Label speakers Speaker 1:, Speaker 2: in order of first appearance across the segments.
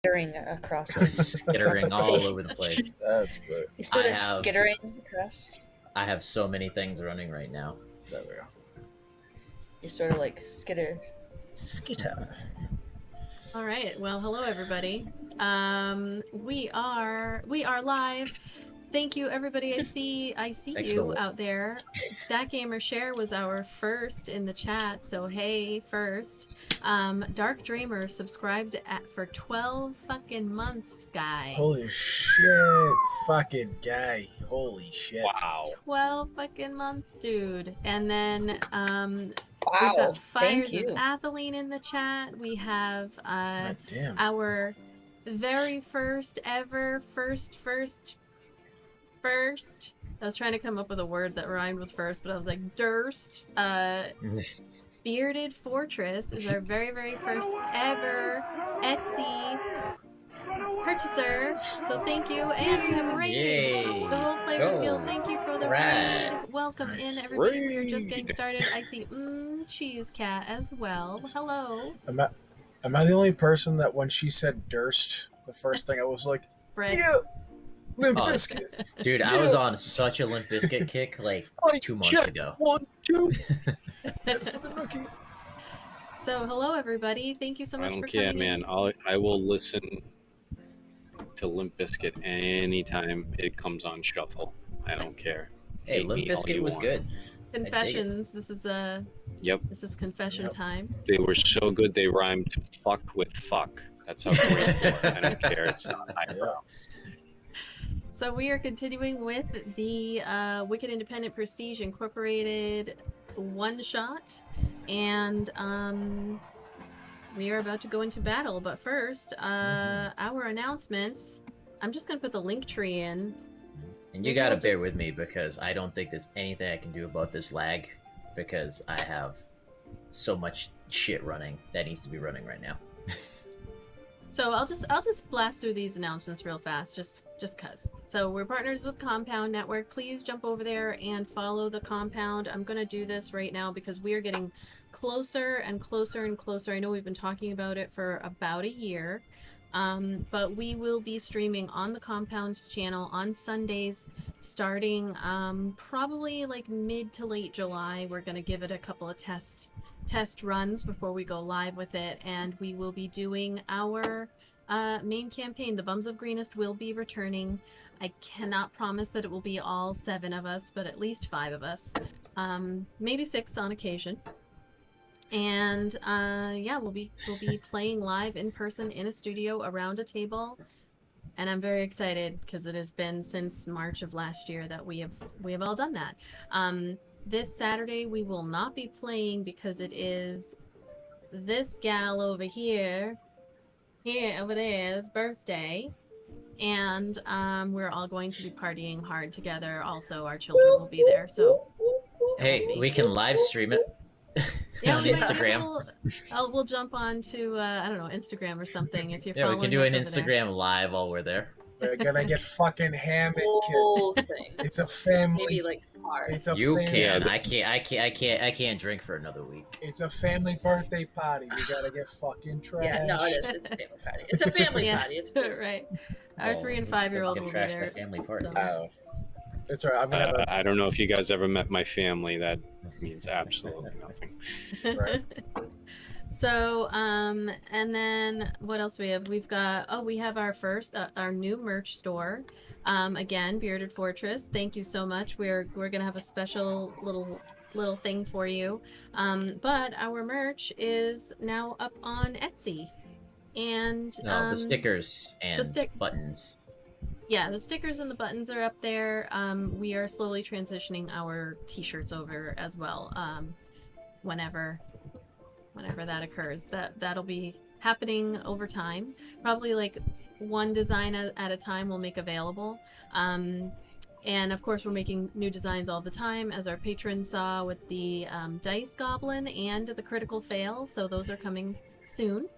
Speaker 1: skittering across it.
Speaker 2: Skittering all over the place.
Speaker 3: That's good.
Speaker 1: He's sort
Speaker 2: I
Speaker 1: of
Speaker 2: have-
Speaker 1: skittering across.
Speaker 2: I have so many things running right now.
Speaker 3: There we go.
Speaker 1: You're sort of like skitter.
Speaker 3: Skitter.
Speaker 4: All right. Well, hello everybody. We are live. Thank you, everybody. I see
Speaker 2: Thanks,
Speaker 4: you
Speaker 2: Noel.
Speaker 4: out there. That Gamer Share was our first in the chat, so hey, first. Dark Dreamer subscribed for 12 fucking months, guy.
Speaker 3: Holy shit. Fucking guy. Holy shit.
Speaker 5: Wow.
Speaker 4: 12 fucking months, dude. And then we've
Speaker 1: Wow,
Speaker 4: got Fires
Speaker 1: thank
Speaker 4: of
Speaker 1: you.
Speaker 4: Atheline in the chat. We have
Speaker 3: God damn.
Speaker 4: our very first ever first. I was trying to come up with a word that rhymed with first, but I was like Durst. Bearded Fortress is our very first ever Etsy purchaser. So thank you, and we have Raid,
Speaker 2: Yay.
Speaker 4: the Role Players
Speaker 2: Go.
Speaker 4: Guild. Thank you for the
Speaker 2: Right.
Speaker 4: raid. Welcome
Speaker 3: Nice.
Speaker 4: in, everybody. We are just
Speaker 5: Raid.
Speaker 4: getting started. I see Cheese Cat as well. Hello,
Speaker 3: Am I the only person that when she said Durst, the first thing I was like,
Speaker 4: Fred.
Speaker 3: yeah, Limp
Speaker 2: Oh,
Speaker 3: Bizkit.
Speaker 2: Dude, I was on such a Limp Bizkit kick like 2 months ago.
Speaker 5: 1, 2.
Speaker 3: Fucking rookie.
Speaker 4: So hello, everybody. Thank you so
Speaker 5: I
Speaker 4: much
Speaker 5: don't
Speaker 4: for
Speaker 5: care,
Speaker 4: coming in.
Speaker 5: man. I will listen to Limp Bizkit anytime it comes on shuffle. I don't care.
Speaker 2: Hey,
Speaker 5: Hate
Speaker 2: Limp
Speaker 5: me all
Speaker 2: Bizkit
Speaker 5: you
Speaker 2: was
Speaker 5: want.
Speaker 2: good.
Speaker 4: Confessions. This is
Speaker 5: Yep.
Speaker 4: confession
Speaker 3: Yep.
Speaker 4: time.
Speaker 5: They were so good they rhymed fuck with fuck. That's how great they were. I don't care. It's not highbrow.
Speaker 4: So we are continuing with the Wicked Independent Prestige Incorporated one shot, and we are about to go into battle. But first, our announcements. I'm just gonna put the link tree in.
Speaker 2: And you
Speaker 4: Maybe
Speaker 2: gotta
Speaker 4: we'll
Speaker 2: bear
Speaker 4: just-
Speaker 2: with me because I don't think there's anything I can do about this lag because I have so much shit running that needs to be running right now.
Speaker 4: So I'll just blast through these announcements real fast, just cause. So we're partners with Compound Network. Please jump over there and follow the Compound. I'm gonna do this right now because we are getting closer and closer and closer. I know we've been talking about it for about a year, but we will be streaming on the Compound's channel on Sundays, starting probably like mid to late July. We're gonna give it a couple of test runs before we go live with it, and we will be doing our main campaign. The Bums of Greenest will be returning. I cannot promise that it will be all 7 of us, but at least 5 of us, maybe 6 on occasion. And yeah, we'll be playing live in person in a studio around a table, and I'm very excited because it has been since March of last year that we have all done that. This Saturday we will not be playing because it is this gal over here over there's birthday, and we're all going to be partying hard together. Also, our children will be there, so
Speaker 2: Hey, we can live stream it on
Speaker 4: we might-
Speaker 2: Instagram.
Speaker 4: we'll jump on to I don't know, Instagram or something if you're
Speaker 2: Yeah, we
Speaker 4: following
Speaker 2: can do
Speaker 4: us
Speaker 2: an
Speaker 4: over there.
Speaker 2: Instagram live while we're there.
Speaker 3: We're gonna get fucking hammered, kid.
Speaker 1: Whole thing.
Speaker 3: It's a family.
Speaker 1: Maybe like hard.
Speaker 3: It's a
Speaker 2: You
Speaker 3: family.
Speaker 2: can.
Speaker 5: Yeah,
Speaker 2: I can't drink for another week.
Speaker 3: It's a family birthday party. We gotta get fucking trashed.
Speaker 1: Yeah, no, it is. It's a family party. It's a family
Speaker 4: Yeah.
Speaker 1: party. It's cool.
Speaker 4: Right. Our
Speaker 2: Well,
Speaker 4: 3 and
Speaker 2: who
Speaker 4: 5-year-old
Speaker 2: doesn't
Speaker 4: will
Speaker 2: get
Speaker 4: be
Speaker 2: trashed
Speaker 4: there.
Speaker 2: at family parties?
Speaker 3: Oh. It's alright. I'm gonna have
Speaker 5: I don't know if you guys ever met my family. That means absolutely nothing.
Speaker 3: Right.
Speaker 4: So, and then what else we have? We've got, we have our first, our new merch store. Again, Bearded Fortress. Thank you so much. We're gonna have a special little thing for you. But our merch is now up on Etsy, and
Speaker 2: No, the stickers and
Speaker 4: the
Speaker 2: buttons.
Speaker 4: yeah, the stickers and the buttons are up there. We are slowly transitioning our t-shirts over as well. Whenever that occurs, that'll be happening over time. Probably like one design at a time we'll make available. And of course we're making new designs all the time, as our patrons saw with the Dice Goblin and the Critical Fail, so those are coming soon.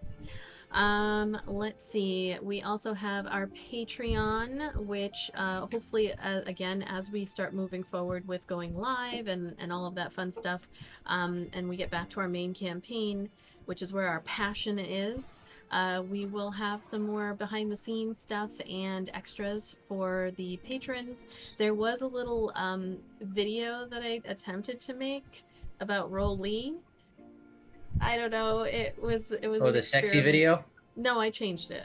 Speaker 4: Let's see, we also have our Patreon, which hopefully again, as we start moving forward with going live and all of that fun stuff, and we get back to our main campaign, which is where our passion is, We will have some more behind the scenes stuff and extras for the patrons. There was a little video that I attempted to make about Rolly. I don't know. It was
Speaker 2: Oh,
Speaker 4: an
Speaker 2: the sexy
Speaker 4: experiment.
Speaker 2: video.
Speaker 4: No, I changed it.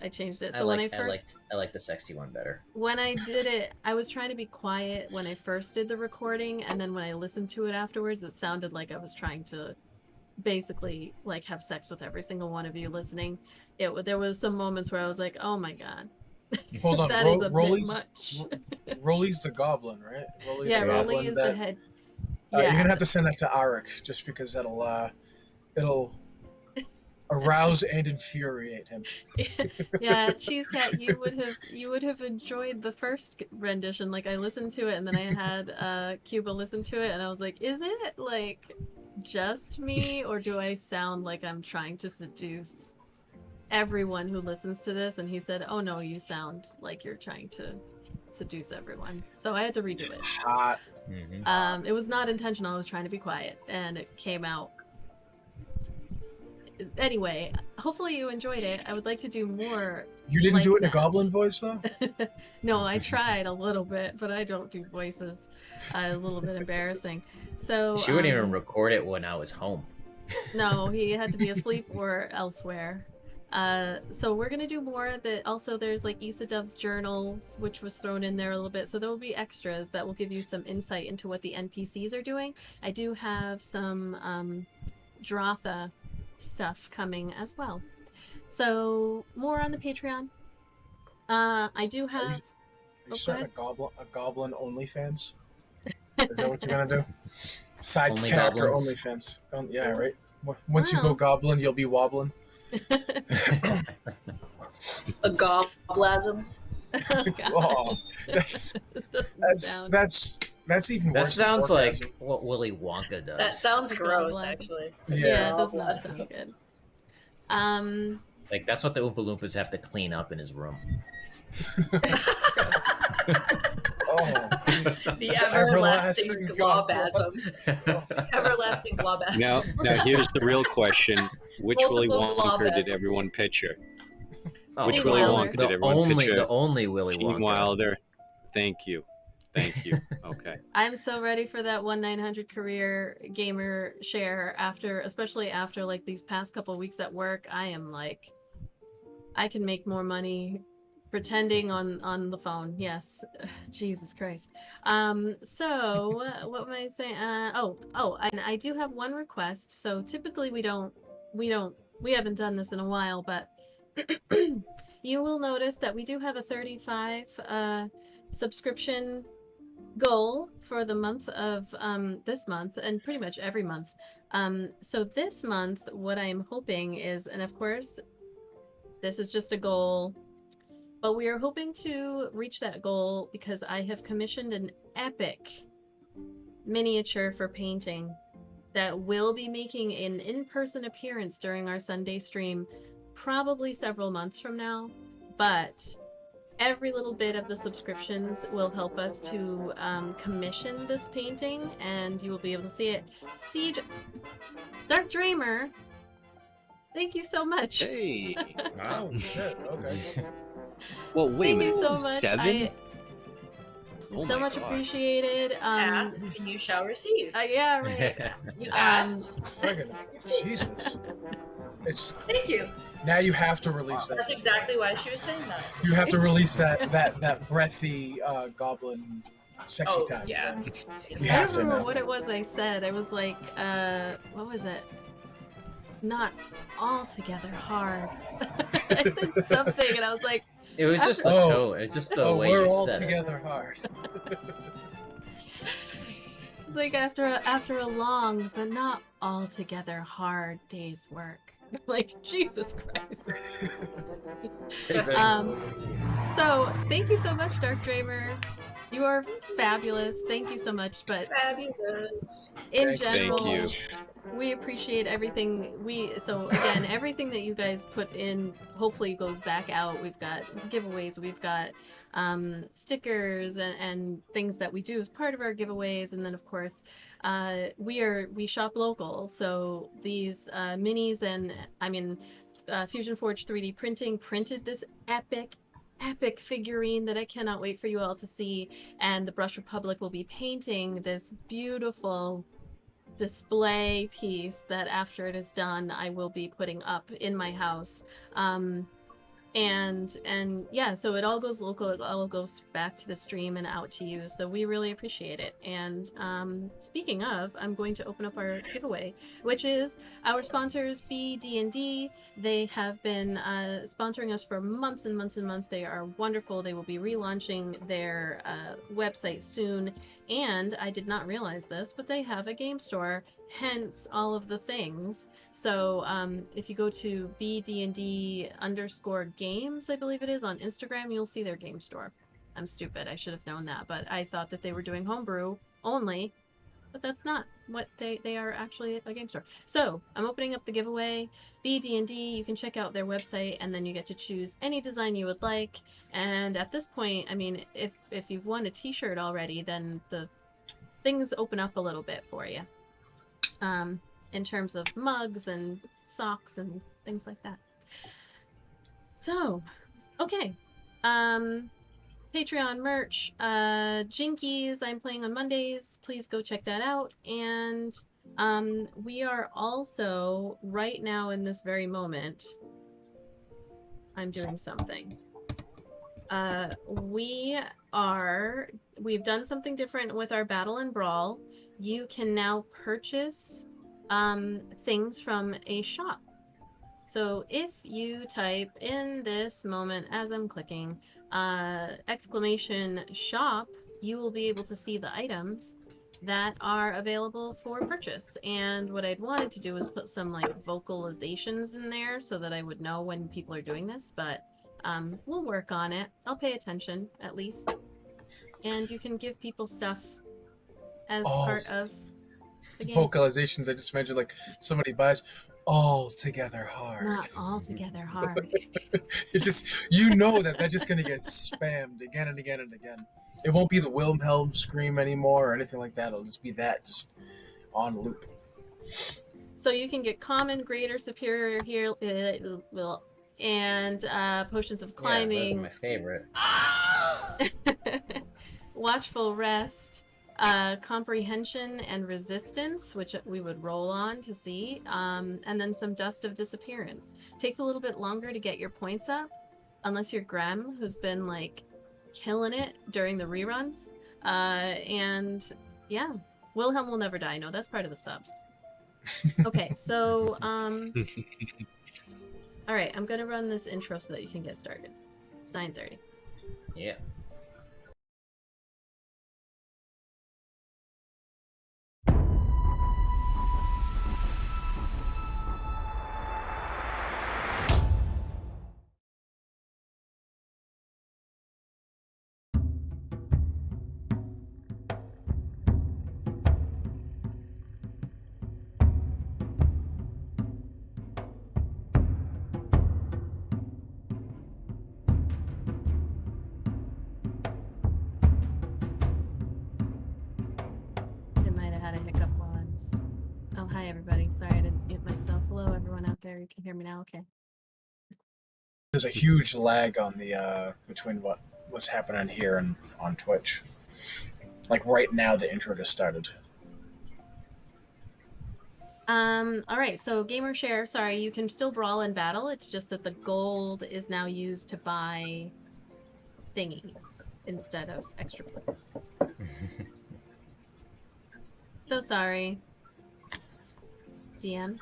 Speaker 4: So
Speaker 2: I like the sexy one better.
Speaker 4: when I did it, I was trying to be quiet when I first did the recording, and then when I listened to it afterwards, it sounded like I was trying to basically like have sex with every single one of you listening. There was some moments where I was like, "Oh my god,
Speaker 3: Hold on,
Speaker 4: that is a bit
Speaker 3: Rolly's
Speaker 4: much."
Speaker 3: Rolly's the goblin, right? Rolly's
Speaker 4: Yeah,
Speaker 3: the
Speaker 4: Rolly
Speaker 3: goblin
Speaker 4: is
Speaker 3: that,
Speaker 4: the head.
Speaker 3: you're
Speaker 4: Yeah,
Speaker 3: gonna have to send that to Arik, just because it'll arouse and infuriate him.
Speaker 4: yeah, Cheese Cat, you would have enjoyed the first rendition. Like I listened to it, and then I had Cuba listen to it, and I was like, "Is it like just me, or do I sound like I'm trying to seduce everyone who listens to this?" And he said, "Oh no, you sound like you're trying to seduce everyone." So I had to redo it.
Speaker 3: Hot.
Speaker 2: Mm-hmm.
Speaker 4: It was not intentional. I was trying to be quiet, and it came out. Anyway, hopefully you enjoyed it. I would like to do more.
Speaker 3: You didn't
Speaker 4: like
Speaker 3: do it in a
Speaker 4: that.
Speaker 3: goblin voice, though?
Speaker 4: No, I tried a little bit, but I don't do voices. A little bit embarrassing. So
Speaker 2: She wouldn't even record it when I was home.
Speaker 4: No, he had to be asleep or elsewhere. So we're gonna do more. That also there's like Issa Dove's journal, which was thrown in there a little bit. So there will be extras that will give you some insight into what the NPCs are doing. I do have some Drotha stuff coming as well. So more on the Patreon. I do have.
Speaker 3: Are you starting
Speaker 4: go
Speaker 3: a goblin OnlyFans? Is that what you're gonna do? Side
Speaker 2: Only
Speaker 3: character
Speaker 2: goblins?
Speaker 3: OnlyFans. Yeah, right. Once you go
Speaker 4: Wow.
Speaker 3: goblin, you'll be wobbling.
Speaker 1: A goblasm.
Speaker 4: Oh, God.
Speaker 3: Oh, that's even
Speaker 2: That
Speaker 3: worse.
Speaker 2: sounds
Speaker 3: than
Speaker 2: like
Speaker 3: orgasm.
Speaker 2: what Willy Wonka does.
Speaker 1: That sounds gross,
Speaker 4: Goblasm.
Speaker 1: actually.
Speaker 4: Yeah, it does
Speaker 1: Goblasm.
Speaker 4: not sound good.
Speaker 2: Like that's what the Oompa Loompas have to clean up in his room.
Speaker 3: Oh,
Speaker 1: The everlasting
Speaker 3: Everlasting
Speaker 1: globasm. Everlasting globasm.
Speaker 5: Now here's the real question: which Willy
Speaker 1: Multiple
Speaker 5: Wonka did
Speaker 1: globasms.
Speaker 5: everyone picture?
Speaker 2: Oh,
Speaker 5: Which
Speaker 4: Willy
Speaker 5: Willy
Speaker 4: Wilder.
Speaker 5: Wonka did everyone
Speaker 2: only
Speaker 5: picture?
Speaker 2: the only Willy
Speaker 5: Gene
Speaker 2: Wonka.
Speaker 5: Wilder. Thank you. Okay.
Speaker 4: I'm so ready for that 1-900 career gamer share especially after like these past couple weeks at work. I am like, I can make more money pretending on the phone. Yes. Jesus Christ. So what am I saying? And I do have one request. So typically we haven't done this in a while, but you will notice that we do have a 35 subscription goal for the month of this month, and pretty much every month. So this month, what I'm hoping is, and of course, this is just a goal, but we are hoping to reach that goal because I have commissioned an epic miniature for painting that will be making an in-person appearance during our Sunday stream, probably several months from now, but every little bit of the subscriptions will help us to commission this painting, and you will be able to see it. Siege, Dark Dreamer, thank you so much.
Speaker 5: Hey.
Speaker 2: Wow.
Speaker 3: oh shit. Okay.
Speaker 5: Well, wait a
Speaker 4: Thank
Speaker 5: minute.
Speaker 4: you so much.
Speaker 5: 7? Oh
Speaker 4: So
Speaker 5: my
Speaker 4: much
Speaker 5: gosh.
Speaker 4: appreciated.
Speaker 1: Ask and you shall receive.
Speaker 4: Yeah, right.
Speaker 1: You asked.
Speaker 3: Friggin' Jesus. It's
Speaker 1: Thank you.
Speaker 3: now you have to release
Speaker 1: That's
Speaker 3: that.
Speaker 1: exactly why she was saying that.
Speaker 3: You have to release that breathy goblin sexy
Speaker 1: Oh,
Speaker 3: time.
Speaker 1: yeah.
Speaker 3: You
Speaker 4: I
Speaker 3: have
Speaker 4: don't
Speaker 3: to
Speaker 4: remember
Speaker 3: now.
Speaker 4: what it was I said. I was like, what was it? Not altogether hard. I said something, and I was like,
Speaker 2: It was just the
Speaker 3: Oh.
Speaker 2: tone. It's just the
Speaker 3: Oh,
Speaker 2: way
Speaker 3: we're
Speaker 2: you
Speaker 3: all
Speaker 2: said
Speaker 3: together hard.
Speaker 4: it's like after a long but not altogether hard day's work. Like Jesus Christ.
Speaker 2: it.
Speaker 4: So thank you so much, Dark Dreamer. You are fabulous. Thank you so much. But
Speaker 1: Fabulous.
Speaker 4: in
Speaker 3: Thank you.
Speaker 4: general,
Speaker 5: Thank you.
Speaker 4: we appreciate everything. So again, everything that you guys put in hopefully goes back out. We've got giveaways, we've got stickers and things that we do as part of our giveaways, and then of course we shop local. So these minis, and I mean Fusion Forge 3D Printing printed this epic figurine that I cannot wait for you all to see. And the Brush Republic will be painting this beautiful display piece that after it is done, I will be putting up in my house. And yeah, so it all goes local, it all goes back to the stream and out to you, so we really appreciate it. And speaking of, I'm going to open up our giveaway, which is our sponsors, BD&D. They have been sponsoring us for months and months and months. They are wonderful. They will be relaunching their website soon, and I did not realize this, but they have a game store, hence all of the things. So if you go to BD&D_games, I believe it is, on Instagram, you'll see their game store. I'm stupid. I should have known that, but I thought that they were doing homebrew only, but that's not what they are actually a game store. So I'm opening up the giveaway. BD&D, you can check out their website, and then you get to choose any design you would like. And at this point, I mean, if you've won a t-shirt already, then the things open up a little bit for you. In terms of mugs and socks and things like that. So, okay. Patreon merch, Jinkies, I'm playing on Mondays. Please go check that out. And we are also, right now in this very moment, I'm doing something. We've done something different with our Battle and Brawl. You can now purchase things from a shop. So if you type in this moment as I'm clicking !shop, you will be able to see the items that are available for purchase. And what I'd wanted to do is put some like vocalizations in there so that I would know when people are doing this, but we'll work on it. I'll pay attention at least. And you can give people stuff as part of the game.
Speaker 3: Vocalizations, I just imagine like somebody buys all together hard.
Speaker 4: Not all together hard.
Speaker 3: It just, you know that's just going to get spammed again and again and again. It won't be the Wilhelm scream anymore or anything like that. It'll just be that, just on loop.
Speaker 4: So you can get common, greater, superior here, and potions of climbing.
Speaker 2: Yeah, those are my favorite.
Speaker 4: Watchful rest, comprehension and resistance, which we would roll on to see, and then some dust of disappearance. Takes a little bit longer to get your points up, unless you're Grem, who's been like killing it during the reruns. And yeah, Wilhelm will never die. No, that's part of the subs. Okay, so all right, I'm gonna run this intro so that you can get started. It's 9:30.
Speaker 2: Yeah.
Speaker 4: I might have had a hiccup while I was... Oh, hi everybody. Sorry I didn't mute myself. Hello everyone out there. You can hear me now? Okay.
Speaker 3: There's a huge lag on the between what's happening here and on Twitch. Like right now, the intro just started.
Speaker 4: All right, so gamer share, sorry, you can still brawl and battle. It's just that the gold is now used to buy thingies instead of extra points. So sorry. DM.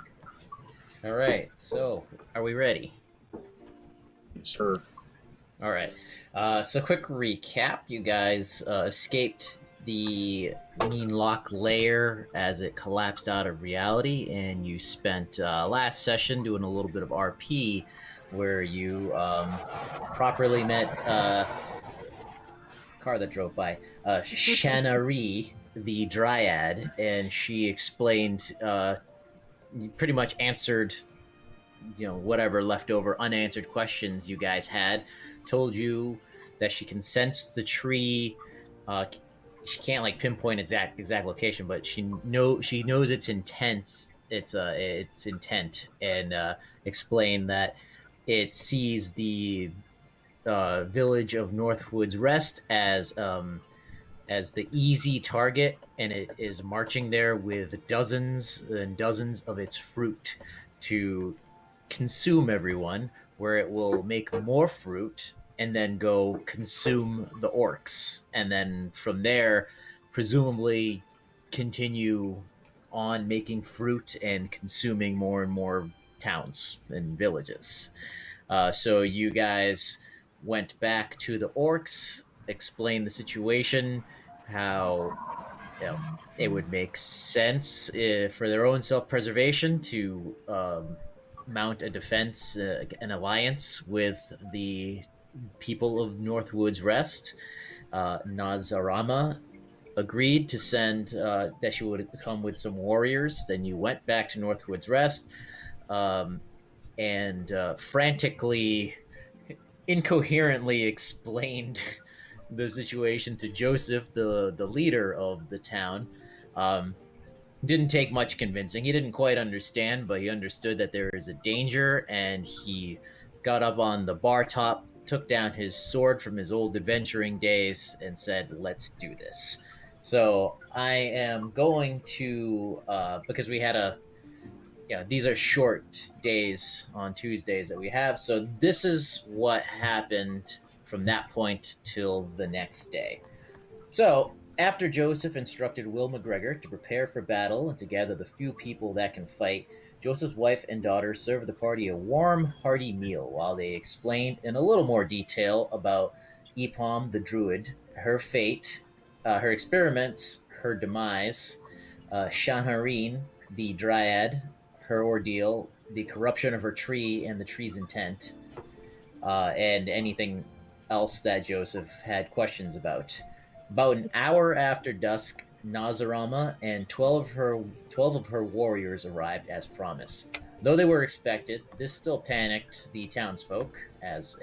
Speaker 2: All right, so are we ready?
Speaker 3: Sure.
Speaker 2: All right. So quick recap. You guys escaped the Mean Lock lair as it collapsed out of reality, and you spent last session doing a little bit of RP where you properly met car that drove by, Shanari, the Dryad, and she explained, pretty much answered, whatever leftover unanswered questions you guys had. Told you that she can sense the tree. She can't like pinpoint exact location, but she knows its its intent, and explain that it sees the village of Northwood's Rest as the easy target, and it is marching there with dozens and dozens of its fruit to consume everyone, where it will make more fruit and then go consume the orcs. And then from there, presumably continue on making fruit and consuming more and more towns and villages. So you guys went back to the orcs, explained the situation, how it would make sense for their own self-preservation to mount a defense, an alliance with the people of Northwood's Rest. Nazarama agreed to send that she would come with some warriors. Then you went back to Northwood's Rest, um, and frantically, incoherently explained the situation to Joseph, the leader of the town. Um, didn't take much convincing. He didn't quite understand, but he understood that there is a danger, and he got up on the bar top, took down his sword from his old adventuring days, and said, "Let's do this." So I am going to, because we had a, these are short days on Tuesdays that we have. So this is what happened from that point till the next day. So, after Joseph instructed Will McGregor to prepare for battle and to gather the few people that can fight, Joseph's wife and daughter served the party a warm, hearty meal while they explained in a little more detail about Epom the Druid, her fate, her experiments, her demise, Shahareen the Dryad, her ordeal, the corruption of her tree and the tree's intent, and anything else that Joseph had questions about. About an hour after dusk, Nazarama and 12 of her warriors arrived as promised. Though they were expected, this still panicked the townsfolk, as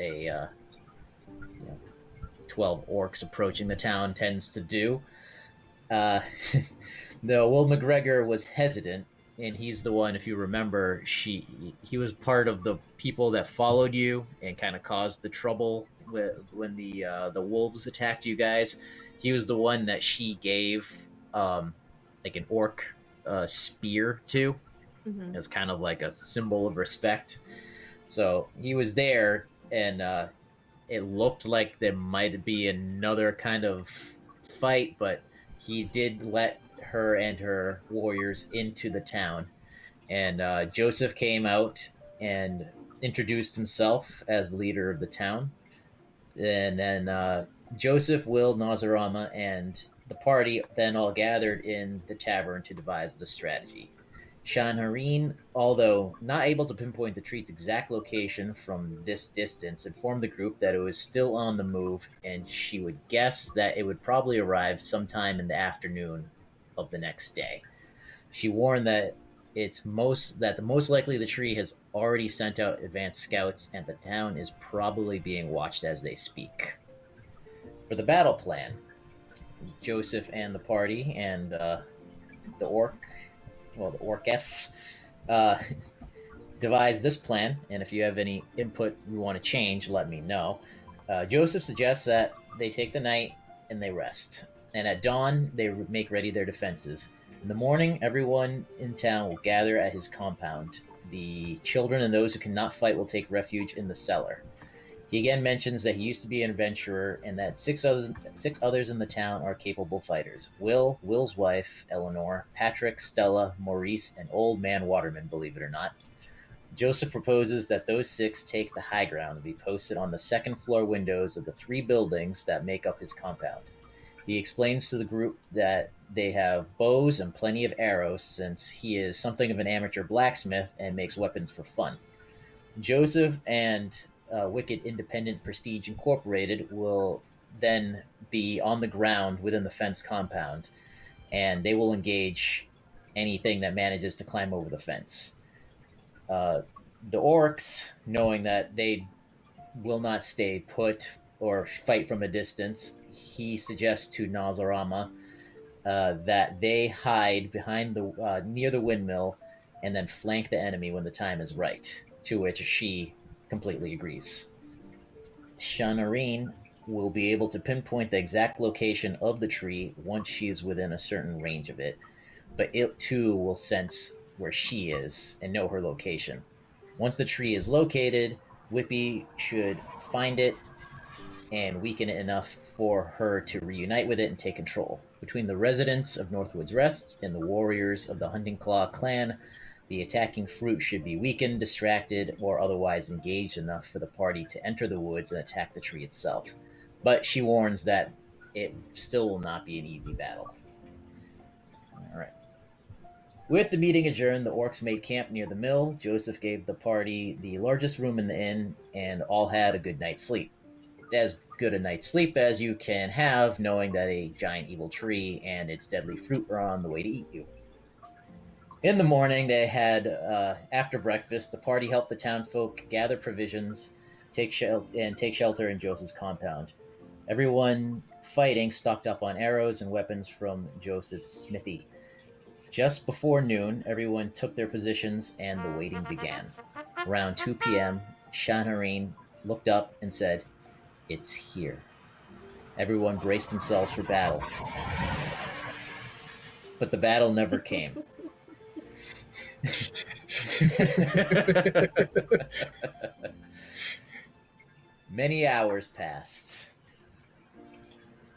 Speaker 2: 12 orcs approaching the town tends to do. Uh, no, Will McGregor was hesitant, and he's the one, if you remember, he was part of the people that followed you and kind of caused the trouble when the wolves attacked you guys. He was the one that she gave like an orc spear to,
Speaker 4: Mm-hmm.
Speaker 2: as kind of like a symbol of respect. So he was there, and it looked like there might be another kind of fight, but he did let her and her warriors into the town. And Joseph came out and introduced himself as leader of the town. And then Joseph, Will, Nazarama, and the party then all gathered in the tavern to devise the strategy. Shanhareen, although not able to pinpoint the treat's exact location from this distance, informed the group that it was still on the move, and she would guess that it would probably arrive sometime in the afternoon of the next day. She warned that the most likely the tree has already sent out advanced scouts, and the town is probably being watched as they speak. For the battle plan, Joseph and the party and the the orcess, uh, devise this plan, and if you have any input you want to change, let me know. Joseph suggests that they take the night and they rest, and at dawn they make ready their defenses. In the morning, everyone in town will gather at his compound. The children and those who cannot fight will take refuge in the cellar. He again mentions that he used to be an adventurer and that six others in the town are capable fighters. Will's wife, Eleanor, Patrick, Stella, Maurice, and Old Man Waterman, believe it or not. Joseph proposes that those six take the high ground and be posted on the second floor windows of the three buildings that make up his compound. He explains to the group that they have bows and plenty of arrows since he is something of an amateur blacksmith and makes weapons for fun. Joseph and Wicked Independent Prestige Incorporated will then be on the ground within the fence compound, and they will engage anything that manages to climb over the fence. Uh, the orcs, knowing that they will not stay put or fight from a distance, he suggests to Nazarama that they hide behind the near the windmill and then flank the enemy when the time is right, to which she completely agrees. Shanarine will be able to pinpoint the exact location of the tree once she's within a certain range of it, but it too will sense where she is and know her location. Once the tree is located, Whippy should find it and weaken it enough for her to reunite with it and take control. Between the residents of Northwood's Rest and the warriors of the Hunting Claw clan, the attacking fruit should be weakened, distracted, or otherwise engaged enough for the party to enter the woods and attack the tree itself. But she warns that it still will not be an easy battle. Alright. With the meeting adjourned, the orcs made camp near the mill. Joseph gave the party the largest room in the inn, and all had a good night's sleep. As good a night's sleep as you can have, knowing that a giant evil tree and its deadly fruit are on the way to eat you. In the morning, they had, after breakfast, the party helped the townfolk gather provisions, take shelter in Joseph's compound. Everyone fighting stocked up on arrows and weapons from Joseph's smithy. Just before noon, everyone took their positions and the waiting began. Around 2 p.m., Shanharine looked up and said, "It's here." Everyone braced themselves for battle. But the battle never came. Many hours passed.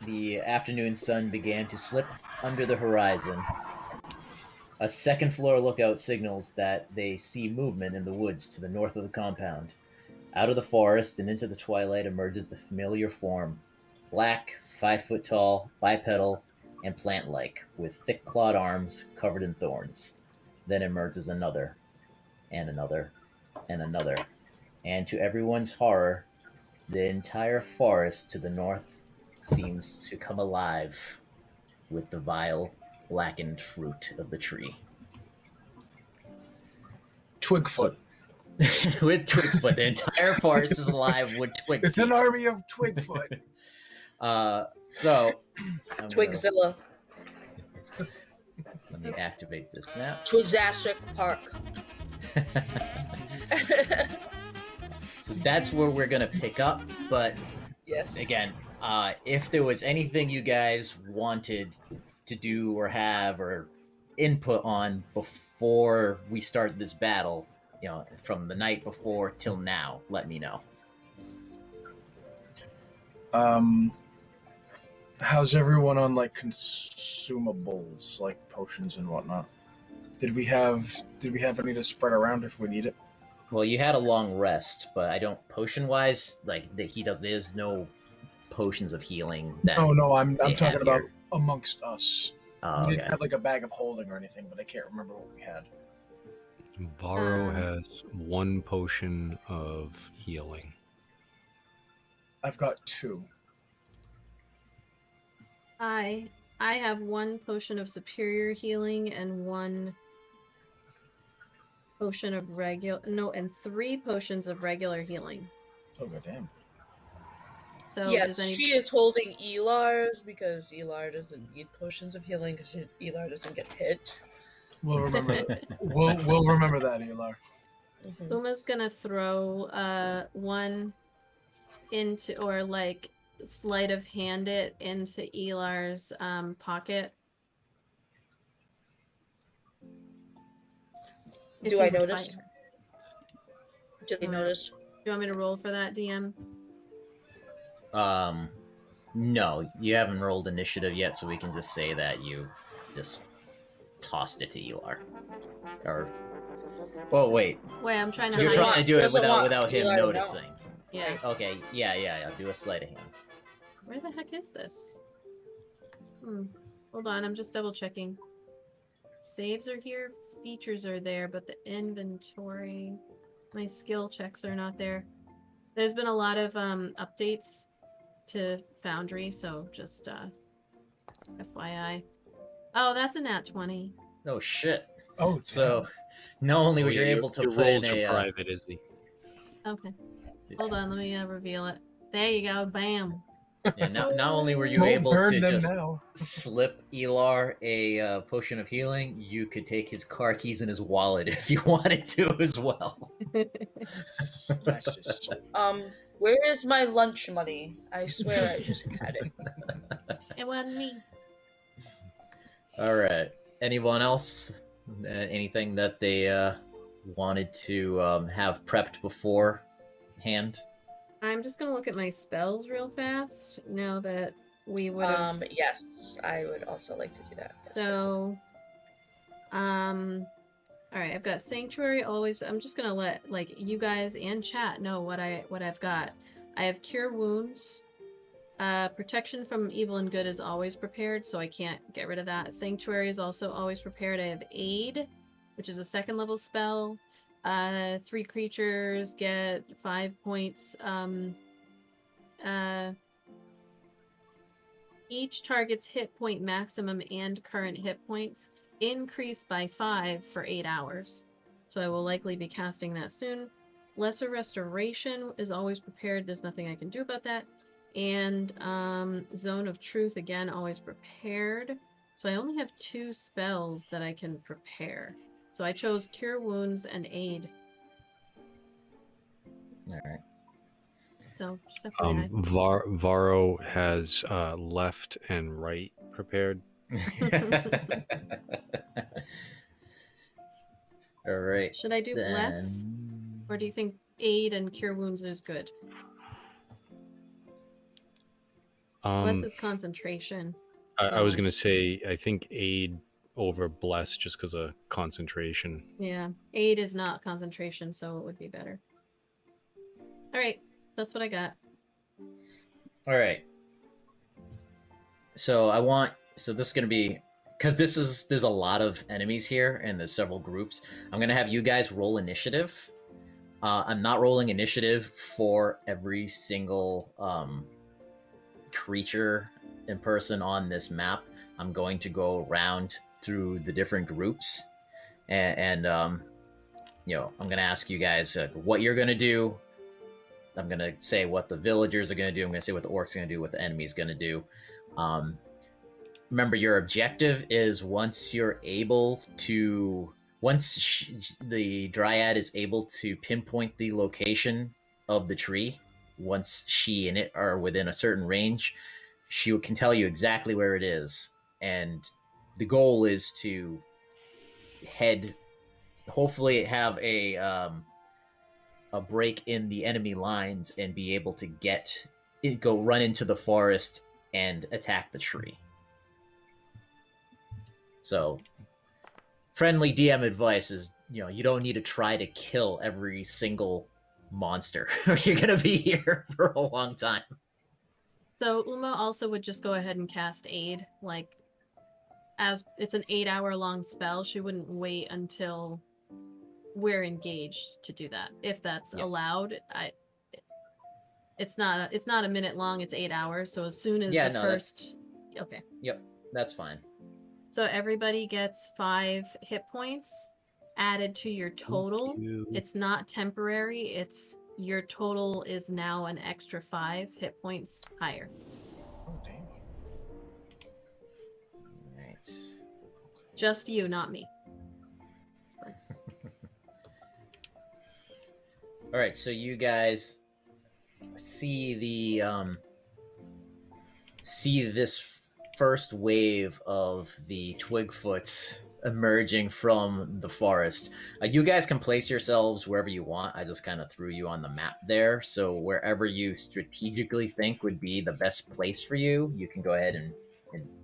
Speaker 2: The afternoon sun began to slip under the horizon. A second-floor lookout signals that they see movement in the woods to the north of the compound. Out of the forest and into the twilight emerges the familiar form. Black, 5 foot tall, bipedal, and plant-like, with thick clawed arms covered in thorns. Then emerges another, and another, and another. And to everyone's horror, the entire forest to the north seems to come alive with the vile, blackened fruit of the tree.
Speaker 3: Twigfoot.
Speaker 2: With Twigfoot. The entire forest is alive with Twigfoot.
Speaker 3: It's an army of Twigfoot.
Speaker 2: So
Speaker 1: Twigzilla.
Speaker 2: Let me activate this map.
Speaker 1: Twizassic Park.
Speaker 2: So that's where we're gonna pick up. But
Speaker 1: Yes.
Speaker 2: again, if there was anything you guys wanted to do or have or input on before we start this battle, from the night before till now, let me know.
Speaker 3: How's everyone on like consumables, like potions and whatnot? Did we have any to spread around if we need it?
Speaker 2: Well, you had a long rest, but I don't potion-wise, there's no potions of healing that.
Speaker 3: Oh no, I'm
Speaker 2: they
Speaker 3: talking
Speaker 2: have
Speaker 3: about
Speaker 2: here.
Speaker 3: amongst us.
Speaker 2: Oh,
Speaker 3: We
Speaker 2: okay.
Speaker 3: didn't have like a bag of holding or anything, but I can't remember what we had.
Speaker 5: Varro has 1 potion of healing.
Speaker 3: I've got 2.
Speaker 4: I have 1 potion of superior healing and 1 potion of and 3 potions of regular healing.
Speaker 3: Oh goddamn.
Speaker 4: So
Speaker 1: Yes,
Speaker 4: does
Speaker 1: she is holding Elar's because Elar doesn't need potions of healing because Elar doesn't get hit.
Speaker 3: We'll remember that. We'll remember that, Elar.
Speaker 1: Mhm.
Speaker 4: Uma's gonna throw 1 into, or like sleight of hand it into Elar's pocket. If
Speaker 1: Do
Speaker 4: he
Speaker 1: I
Speaker 4: would
Speaker 1: notice?
Speaker 4: fight her.
Speaker 1: Do they
Speaker 4: Or-
Speaker 1: notice?
Speaker 4: Do you want me to roll for that, DM?
Speaker 2: No, you haven't rolled initiative yet, so we can just say that you just tossed it to Elar. Or, oh wait,
Speaker 4: Wait, I'm trying to
Speaker 2: you're
Speaker 4: hide
Speaker 2: trying to do it
Speaker 1: doesn't want
Speaker 2: without him
Speaker 1: Elar to know.
Speaker 2: noticing.
Speaker 4: Yeah.
Speaker 2: Okay, yeah. Do a sleight of hand.
Speaker 4: Where the heck is this? Hold on, I'm just double checking. Saves are here, features are there, but the inventory, my skill checks are not there. There's been a lot of updates to Foundry, so just FYI. Oh, that's a nat 20.
Speaker 2: Oh shit!
Speaker 3: Oh,
Speaker 2: So, not only were you able to
Speaker 5: your
Speaker 2: put in
Speaker 5: rolls are
Speaker 2: a
Speaker 5: private, Izzy.
Speaker 4: Okay. Hold on, let me reveal it. There you go, bam.
Speaker 2: And not only were you
Speaker 3: Don't
Speaker 2: able
Speaker 3: burn
Speaker 2: to
Speaker 3: them
Speaker 2: just
Speaker 3: now.
Speaker 2: slip Elar a potion of healing, you could take his car keys and his wallet if you wanted to as well.
Speaker 3: That's just so.
Speaker 1: Where is my lunch money? I swear I just had it.
Speaker 4: It wasn't me.
Speaker 2: All right. Anyone else? Anything that they wanted to have prepped beforehand?
Speaker 4: I'm just gonna look at my spells real fast now that we would have.
Speaker 1: Yes, I would also like to do that. Yes,
Speaker 4: So, all right, I've got Sanctuary always. I'm just gonna let like you guys and chat know what I've got. I have Cure Wounds. Protection from Evil and Good is always prepared, so I can't get rid of that. Sanctuary is also always prepared. I have Aid, which is a 2nd level spell. 3 creatures get 5 points. Each target's hit point maximum and current hit points increase by 5 for 8 hours. So I will likely be casting that soon. Lesser Restoration is always prepared. There's nothing I can do about that. And Zone of Truth, again, always prepared. So I only have 2 spells that I can prepare. So I chose Cure Wounds and Aid.
Speaker 2: All right.
Speaker 4: So just FYI.
Speaker 5: Varro has left and right prepared.
Speaker 2: All right.
Speaker 4: Should I do Bless? Or do you think Aid and Cure Wounds is good? Bless is concentration.
Speaker 5: I was going to say, I think Aid over Bless just because of concentration.
Speaker 4: Yeah, Aid is not concentration, so it would be better. All right, that's what I got.
Speaker 2: All right. So this is going to be, because there's a lot of enemies here and there's several groups. I'm going to have you guys roll initiative. I'm not rolling initiative for every single creature and person on this map. I'm going to go around through the different groups and I'm going to ask you guys what you're going to do. I'm going to say what the villagers are going to do. I'm going to say what the orcs are going to do, what the enemy's going to do. Remember, your objective is once the dryad is able to pinpoint the location of the tree, once she and it are within a certain range, she can tell you exactly where it is. And the goal is to hopefully have a break in the enemy lines and be able to go run into the forest and attack the tree. So, friendly DM advice is, you don't need to try to kill every single monster, or you're gonna be here for a long time.
Speaker 4: So Uma also would just go ahead and cast Aid, like, as it's an 8-hour long spell. She wouldn't wait until we're engaged to do that, if that's allowed. It's not a minute long. It's 8 hours. So as soon as first, okay.
Speaker 2: Yep, that's fine.
Speaker 4: So everybody gets 5 hit points added to your total. It's not temporary. It's your total is now an extra 5 hit points higher.
Speaker 3: Oh, dang.
Speaker 2: Right.
Speaker 4: Just you, not me. That's fine.
Speaker 2: All right, so you guys see this first wave of the twigfoots emerging from the forest. You guys can place yourselves wherever you want. I just kind of threw you on the map there, so wherever you strategically think would be the best place for you, you can go ahead and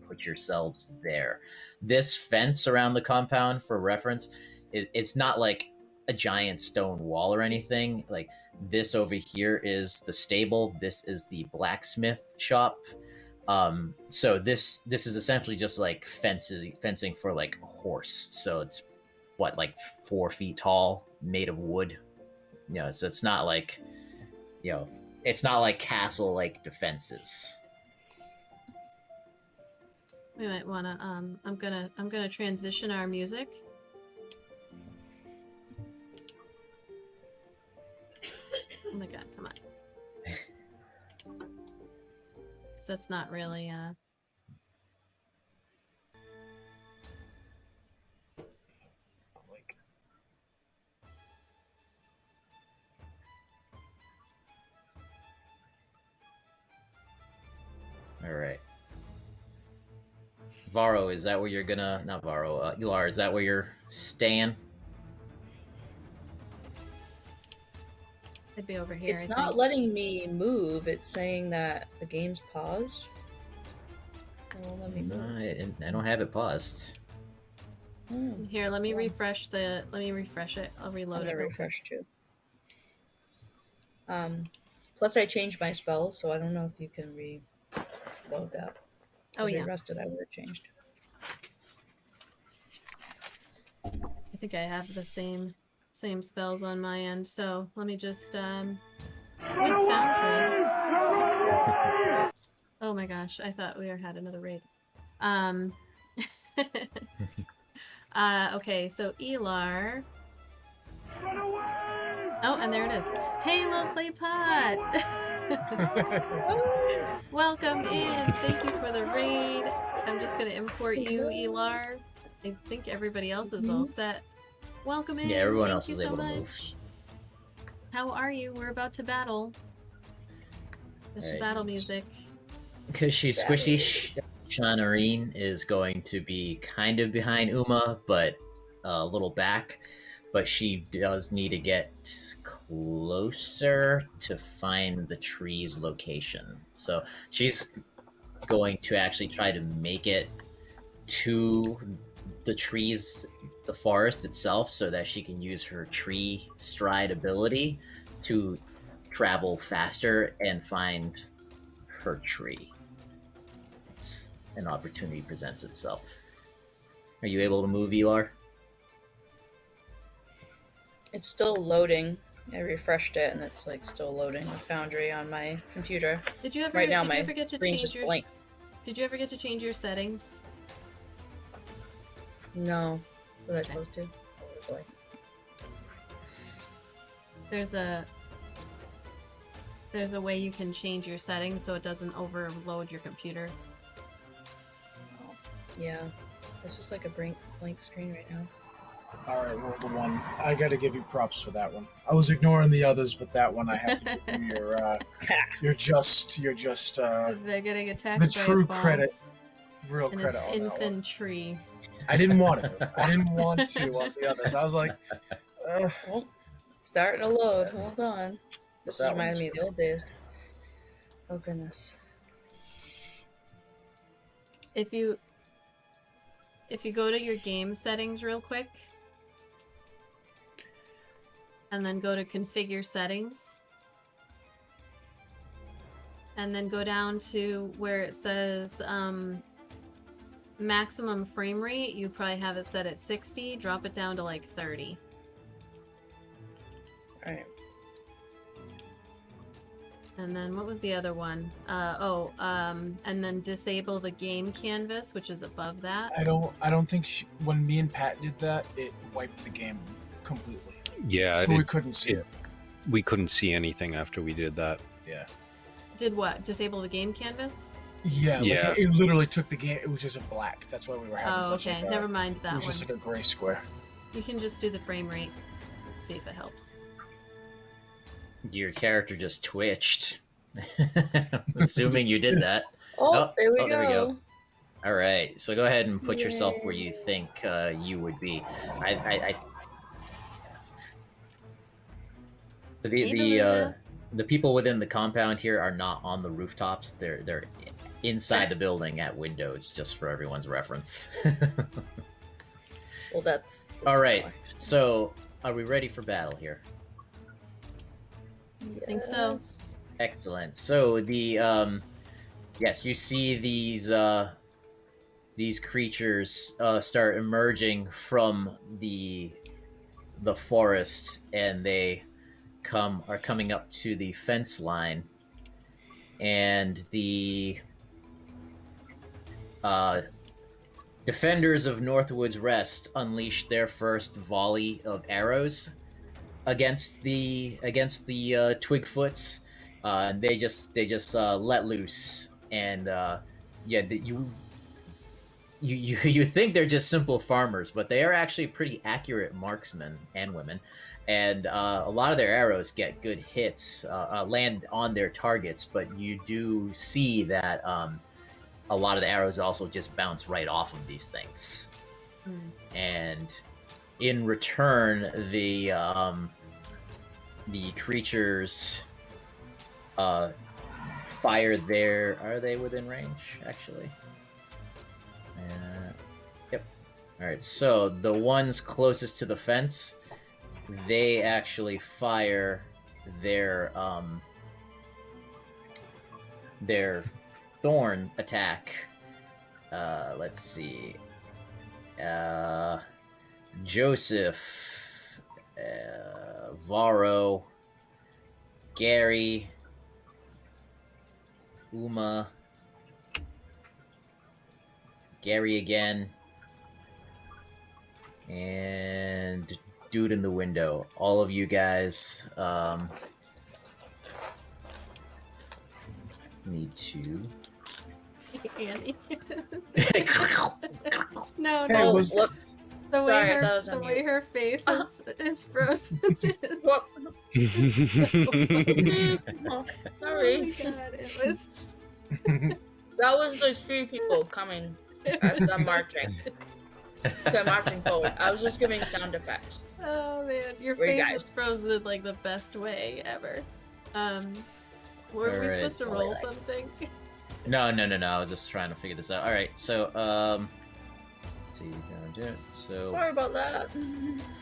Speaker 2: put yourselves there. This fence around the compound, for reference, it's not like a giant stone wall or anything. Like, this over here is the stable, this is the blacksmith shop. So this is essentially just like fencing for like a horse. So it's like 4 feet tall, made of wood. So it's not like it's not like castle like defenses.
Speaker 4: We might wanna I'm gonna transition our music. Oh my god, come on. That's not really
Speaker 2: All right. Varro, is that where you're gonna? Not Varro. Elar, is that where you're staying?
Speaker 4: I'd be over here.
Speaker 1: It's
Speaker 4: I
Speaker 1: not
Speaker 4: think.
Speaker 1: letting me move. It's saying that the game's paused. It won't let me move.
Speaker 2: I don't have it paused.
Speaker 1: Hmm.
Speaker 4: Here, let me
Speaker 1: Yeah.
Speaker 4: refresh the. Let me refresh it. I'll
Speaker 1: I'm
Speaker 4: reload
Speaker 1: gonna
Speaker 4: it. Real quick.
Speaker 1: refresh too. Plus I changed my spells, so I don't know if you can reload that.
Speaker 4: Oh
Speaker 1: If
Speaker 4: yeah,
Speaker 1: it rested, I would have changed.
Speaker 4: I think I have the same spells on my end. So let me just with Foundry. Oh my gosh, I thought we had another raid. Okay, so Elar. Oh, and there it is. Halo Clay Pot! Welcome in! Thank you for the raid. I'm just gonna import you, Elar. I think everybody else is all set. Welcome in!
Speaker 2: Yeah, everyone
Speaker 4: Thank
Speaker 2: else
Speaker 4: you
Speaker 2: is
Speaker 4: so
Speaker 2: able to
Speaker 4: much.
Speaker 2: move.
Speaker 4: How are you? We're about to battle. This is
Speaker 2: Alright.
Speaker 4: battle music.
Speaker 2: Because she's squishy, Shanarine is going to be kind of behind Uma, but a little back. But she does need to get closer to find the tree's location. So she's going to actually try to make it to the trees, the forest itself, so that she can use her tree stride ability to travel faster and find her tree. An opportunity presents itself. Are you able to move, Elar?
Speaker 1: It's still loading. I refreshed it and it's like still loading with Foundry on my computer.
Speaker 4: Did you ever?
Speaker 1: Right now
Speaker 4: did
Speaker 1: my
Speaker 4: you ever get to
Speaker 1: screen's
Speaker 4: change
Speaker 1: just
Speaker 4: your?
Speaker 1: blank.
Speaker 4: Did you ever get to change your settings?
Speaker 1: No. Was I
Speaker 4: Okay.
Speaker 1: supposed to? Boy.
Speaker 4: There's a way you can change your settings so it doesn't overload your computer.
Speaker 1: Oh, yeah. This was like a blank screen right now.
Speaker 3: Alright, roll the one. I gotta give you props for that one. I was ignoring the others, but that one I have to give you you're just
Speaker 4: They're getting attacked
Speaker 3: the
Speaker 4: by
Speaker 3: true
Speaker 4: a boss,
Speaker 3: credit, real
Speaker 4: and
Speaker 3: credit
Speaker 4: it's
Speaker 3: on that one.
Speaker 4: infantry.
Speaker 3: I didn't want to. I didn't want to on the others. I was like,
Speaker 1: Oh, it's starting to load. Hold on. This is
Speaker 3: That
Speaker 1: reminding
Speaker 3: one's
Speaker 1: me of the old days. Oh goodness.
Speaker 4: If you go to your game settings real quick, and then go to configure settings, and then go down to where it says maximum frame rate, you probably have it set at 60. Drop it down to like 30.
Speaker 1: Alright.
Speaker 4: And then what was the other one? And then disable the game canvas, which is above that.
Speaker 3: I don't think when me and Pat did that, it wiped the game completely.
Speaker 5: Yeah,
Speaker 3: So we couldn't see it.
Speaker 5: we couldn't see anything after we did that.
Speaker 3: Yeah.
Speaker 4: Did what? Disable the game canvas?
Speaker 3: Yeah,
Speaker 5: Yeah.
Speaker 3: Like it literally took the game. It was just a black. That's why we were having
Speaker 4: Oh,
Speaker 3: such
Speaker 4: okay.
Speaker 3: like a,
Speaker 4: Never mind
Speaker 3: It
Speaker 4: that
Speaker 3: was
Speaker 4: one.
Speaker 3: just like a gray square.
Speaker 4: You can just do the frame rate. See if it helps.
Speaker 2: Your character just twitched. Assuming you did that.
Speaker 1: Oh, there we go.
Speaker 2: All right, so go ahead and put yourself where you think you would be. The people within the compound here are not on the rooftops. They're inside the building at windows, just for everyone's reference.
Speaker 1: Well, that's
Speaker 2: All right,
Speaker 1: fine.
Speaker 2: so are we ready for battle here?
Speaker 4: Think so.
Speaker 1: Yes.
Speaker 2: Excellent. So the yes, you see these creatures start emerging from the forest, and they are coming up to the fence line, and the defenders of Northwood's Rest unleash their first volley of arrows against the twigfoots. They just let loose and yeah, you think they're just simple farmers, but they are actually pretty accurate marksmen and women, and a lot of their arrows get good hits, land on their targets. But you do see that a lot of the arrows also just bounce right off of these things, and in return, the creatures fire their. Are they within range? Actually. Yep. All right. So the ones closest to the fence, they actually fire their thorn attack. Let's see. Joseph, Varro, Gary, Uma. Gary again, and dude in the window. All of you guys need to.
Speaker 4: Annie. No,
Speaker 3: Hey,
Speaker 4: no.
Speaker 3: was-
Speaker 1: What?
Speaker 4: The way
Speaker 1: Sorry,
Speaker 4: her
Speaker 1: that was
Speaker 4: the
Speaker 1: on
Speaker 4: way
Speaker 1: you.
Speaker 4: her face is frozen.
Speaker 1: What?
Speaker 4: Oh
Speaker 1: Sorry.
Speaker 4: my god, it was.
Speaker 1: That was the three people coming as I'm marching. The marching forward. I was just giving sound effects.
Speaker 4: Oh man, your
Speaker 1: Where you
Speaker 4: face
Speaker 1: guys?
Speaker 4: is frozen like the best way ever. Were we
Speaker 2: Alright.
Speaker 4: supposed to roll
Speaker 1: Alright.
Speaker 4: something?
Speaker 2: No. I was just trying to figure this out. All right. So let's see. So
Speaker 1: Sorry about that.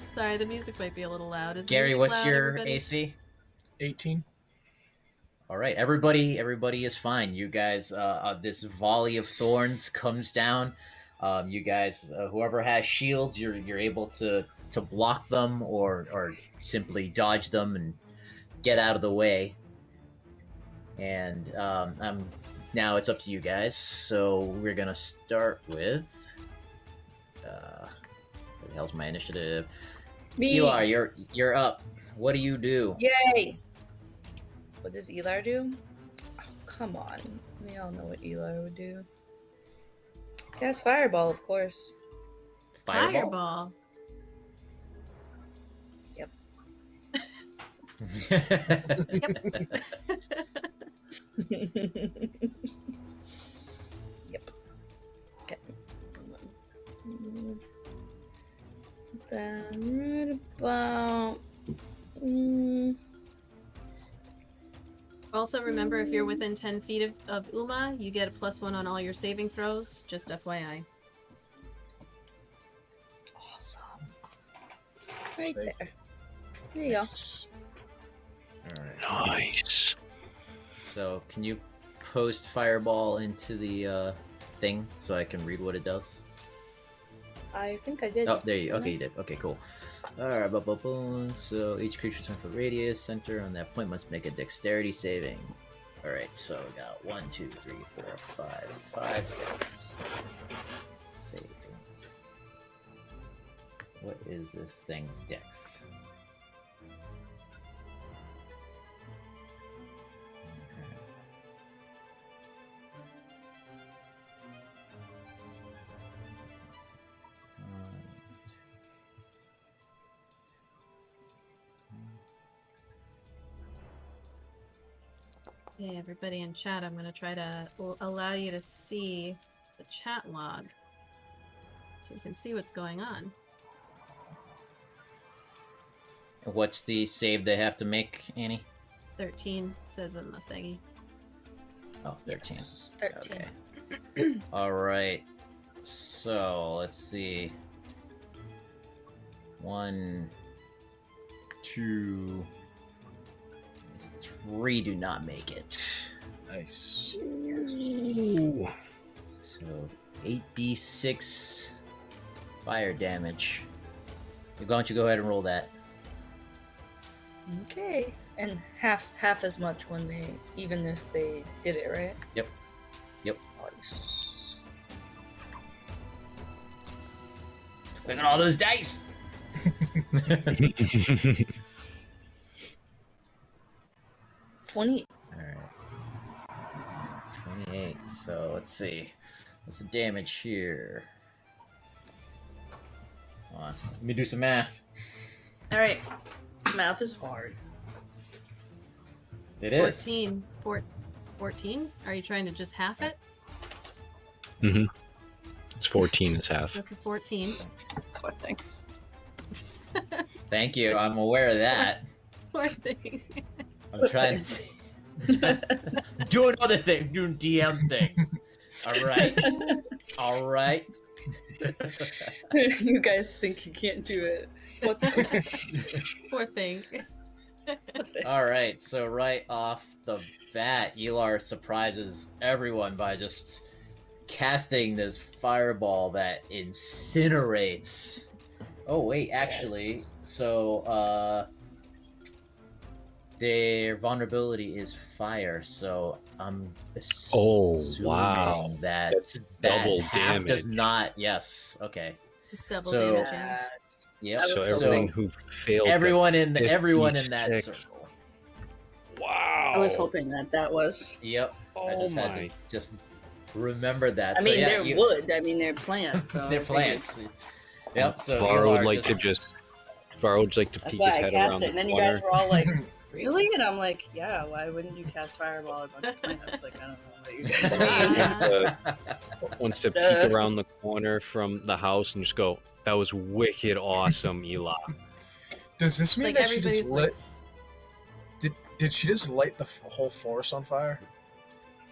Speaker 4: Sorry, the music might be a little loud. Is the
Speaker 2: Gary,
Speaker 4: music
Speaker 2: what's
Speaker 4: loud,
Speaker 2: your
Speaker 4: everybody?
Speaker 2: AC?
Speaker 3: 18.
Speaker 2: All right, everybody is fine. You guys, this volley of thorns comes down. You guys, whoever has shields, you're able to block them or simply dodge them and get out of the way. And now it's up to you guys. So we're gonna start with. Where the hell's my initiative?
Speaker 1: Me.
Speaker 2: Elar, you're up. What do you do?
Speaker 1: Yay! What does Elar do? Oh, come on. We all know what Elar would do. Cast Fireball, of course.
Speaker 4: Fireball.
Speaker 1: Yep. Yep. Okay. Then right about.
Speaker 4: Also, remember if you're within 10 feet of Uma, you get a +1 on all your saving throws. Just FYI.
Speaker 1: Awesome. Right
Speaker 3: Safe.
Speaker 1: there. There you go.
Speaker 2: All right.
Speaker 5: Nice.
Speaker 2: So, can you post Fireball into the thing so I can read what it does?
Speaker 1: I think I did.
Speaker 2: Oh, there you. Okay, you did. Okay, cool. All right, boom. So each creature turn for radius center on that point must make a dexterity saving. All right, so we got 1, 2, 3, 4, 5 dex savings. What is this thing's dex?
Speaker 4: Hey, everybody in chat, I'm going to try to allow you to see the chat log so you can see what's going on.
Speaker 2: What's the save they have to make, Annie?
Speaker 4: 13 says in the thingy.
Speaker 2: Oh, 13.
Speaker 1: Yes, 13.
Speaker 2: Okay. All right. So let's see. 1, 2, 3 do not make it.
Speaker 3: Nice.
Speaker 2: So 8d6 fire damage. Why don't you go ahead and roll that?
Speaker 1: Okay. And half as much when they, even if they did it, right?
Speaker 2: Yep. Yep.
Speaker 1: Nice.
Speaker 2: Look at all those dice.
Speaker 1: 20.
Speaker 2: All right. 28. So let's see. What's the damage here? Hold on. Let me do some math.
Speaker 1: All right. Math is hard.
Speaker 2: It is
Speaker 4: 14. 14? Are you trying to just half it?
Speaker 5: Mm-hmm. It's 14 is half.
Speaker 4: That's a 14.
Speaker 1: Poor thing.
Speaker 2: Thank you. I'm aware of that.
Speaker 4: Poor thing.
Speaker 2: I'm trying to doing other things, doing DM things. All right. All right.
Speaker 1: You guys think you can't do it. What the
Speaker 4: Poor thing.
Speaker 2: All right. So right off the bat, Elar surprises everyone by just casting this fireball that incinerates. Oh wait, actually, so their vulnerability is fire, so I'm assuming
Speaker 5: wow.
Speaker 2: that
Speaker 5: That's double
Speaker 2: half
Speaker 5: damage.
Speaker 2: does not. Yes, okay.
Speaker 4: It's double
Speaker 2: So-
Speaker 4: damage. Yeah.
Speaker 1: Yes.
Speaker 2: Yep.
Speaker 1: I was
Speaker 5: So
Speaker 1: hoping-
Speaker 5: everything who failed.
Speaker 2: everyone
Speaker 5: got
Speaker 2: in everyone in that
Speaker 5: 56.
Speaker 2: circle.
Speaker 5: Wow.
Speaker 1: I was hoping that was.
Speaker 2: Yep. I
Speaker 5: Oh
Speaker 2: just had
Speaker 5: my.
Speaker 2: to just remember that.
Speaker 1: I
Speaker 2: So,
Speaker 1: mean,
Speaker 2: yeah,
Speaker 1: they're wood. I mean, they're plants. So
Speaker 2: They're plants. Yep. So
Speaker 5: Varro
Speaker 2: Elar
Speaker 5: would like to just. Varro would like to
Speaker 1: That's
Speaker 5: peek
Speaker 1: why
Speaker 5: his
Speaker 1: I
Speaker 5: head
Speaker 1: cast
Speaker 5: around
Speaker 1: it, and
Speaker 5: the
Speaker 1: then you
Speaker 5: corner.
Speaker 1: guys were all like, "Really?" And I'm like, "Yeah. Why wouldn't you cast fireball at a bunch of plants?" Like, I don't know what you guys mean.
Speaker 5: Wants to
Speaker 1: Duh.
Speaker 5: peek around the corner from the house and just go, "That was wicked awesome, Elar."
Speaker 3: Does this mean
Speaker 4: Like
Speaker 3: that she just
Speaker 4: everybody's
Speaker 3: lit? Did she just light the whole forest on fire?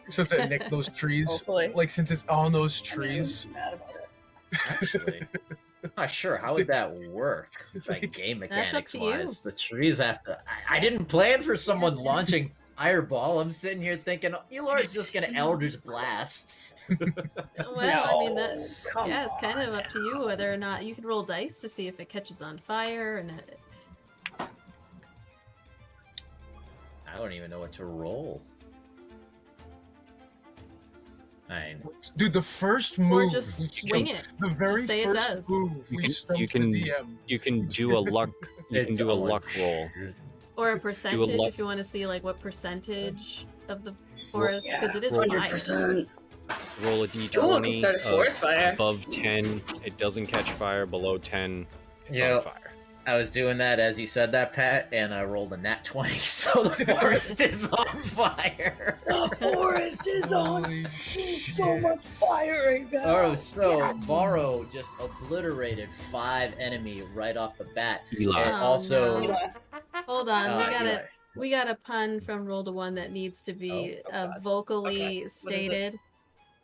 Speaker 3: Since it nicked those trees,
Speaker 1: Hopefully.
Speaker 3: like since it's on those
Speaker 1: I mean, I was
Speaker 3: trees.
Speaker 1: mad about it.
Speaker 2: Actually, I'm not sure how would that work. Like
Speaker 3: Like,
Speaker 2: game
Speaker 4: That's up
Speaker 2: mechanics
Speaker 4: to you.
Speaker 2: wise, the trees have to. I didn't plan for someone launching fireball. I'm sitting here thinking Elar's just gonna Eldritch Blast.
Speaker 4: Well, I mean that.
Speaker 1: No, come
Speaker 4: Yeah, it's kind of
Speaker 1: on.
Speaker 4: up to you whether or not you can roll dice to see if it catches on fire, and
Speaker 2: I don't even know what to roll.
Speaker 3: Dude, the first
Speaker 4: or
Speaker 3: move.
Speaker 4: just
Speaker 3: we
Speaker 4: swing
Speaker 3: took-
Speaker 4: it.
Speaker 3: The very
Speaker 4: Just say it
Speaker 3: first
Speaker 4: does.
Speaker 3: move
Speaker 5: You
Speaker 3: we
Speaker 5: can-
Speaker 3: stumped
Speaker 5: you can-
Speaker 3: the DM.
Speaker 5: You can do a luck. You can do a luck roll.
Speaker 4: Or a percentage
Speaker 5: luck-
Speaker 4: if you want to see like what percentage of the forest, because it is
Speaker 5: roll-
Speaker 4: fire.
Speaker 1: 100%.
Speaker 5: Roll a
Speaker 1: Ooh, it could
Speaker 5: d20.
Speaker 1: start a forest fire.
Speaker 5: Above 10, it doesn't catch fire. Below 10, it's
Speaker 2: Yeah.
Speaker 5: on fire.
Speaker 2: I was doing that as you said that, Pat, and I rolled a nat 20, so the forest is on fire.
Speaker 1: The forest is on
Speaker 3: Holy
Speaker 1: so
Speaker 3: shit.
Speaker 1: much fire right now.
Speaker 2: Oh, so
Speaker 1: Yes.
Speaker 2: Varro just obliterated 5 enemy right off the bat.
Speaker 5: Elar.
Speaker 2: And
Speaker 4: Oh,
Speaker 2: also,
Speaker 4: no. Hold on,
Speaker 2: Eli.
Speaker 4: we got a pun from Roll to One that needs to be
Speaker 1: Oh, God.
Speaker 4: vocally
Speaker 1: Okay, what is it?
Speaker 4: stated.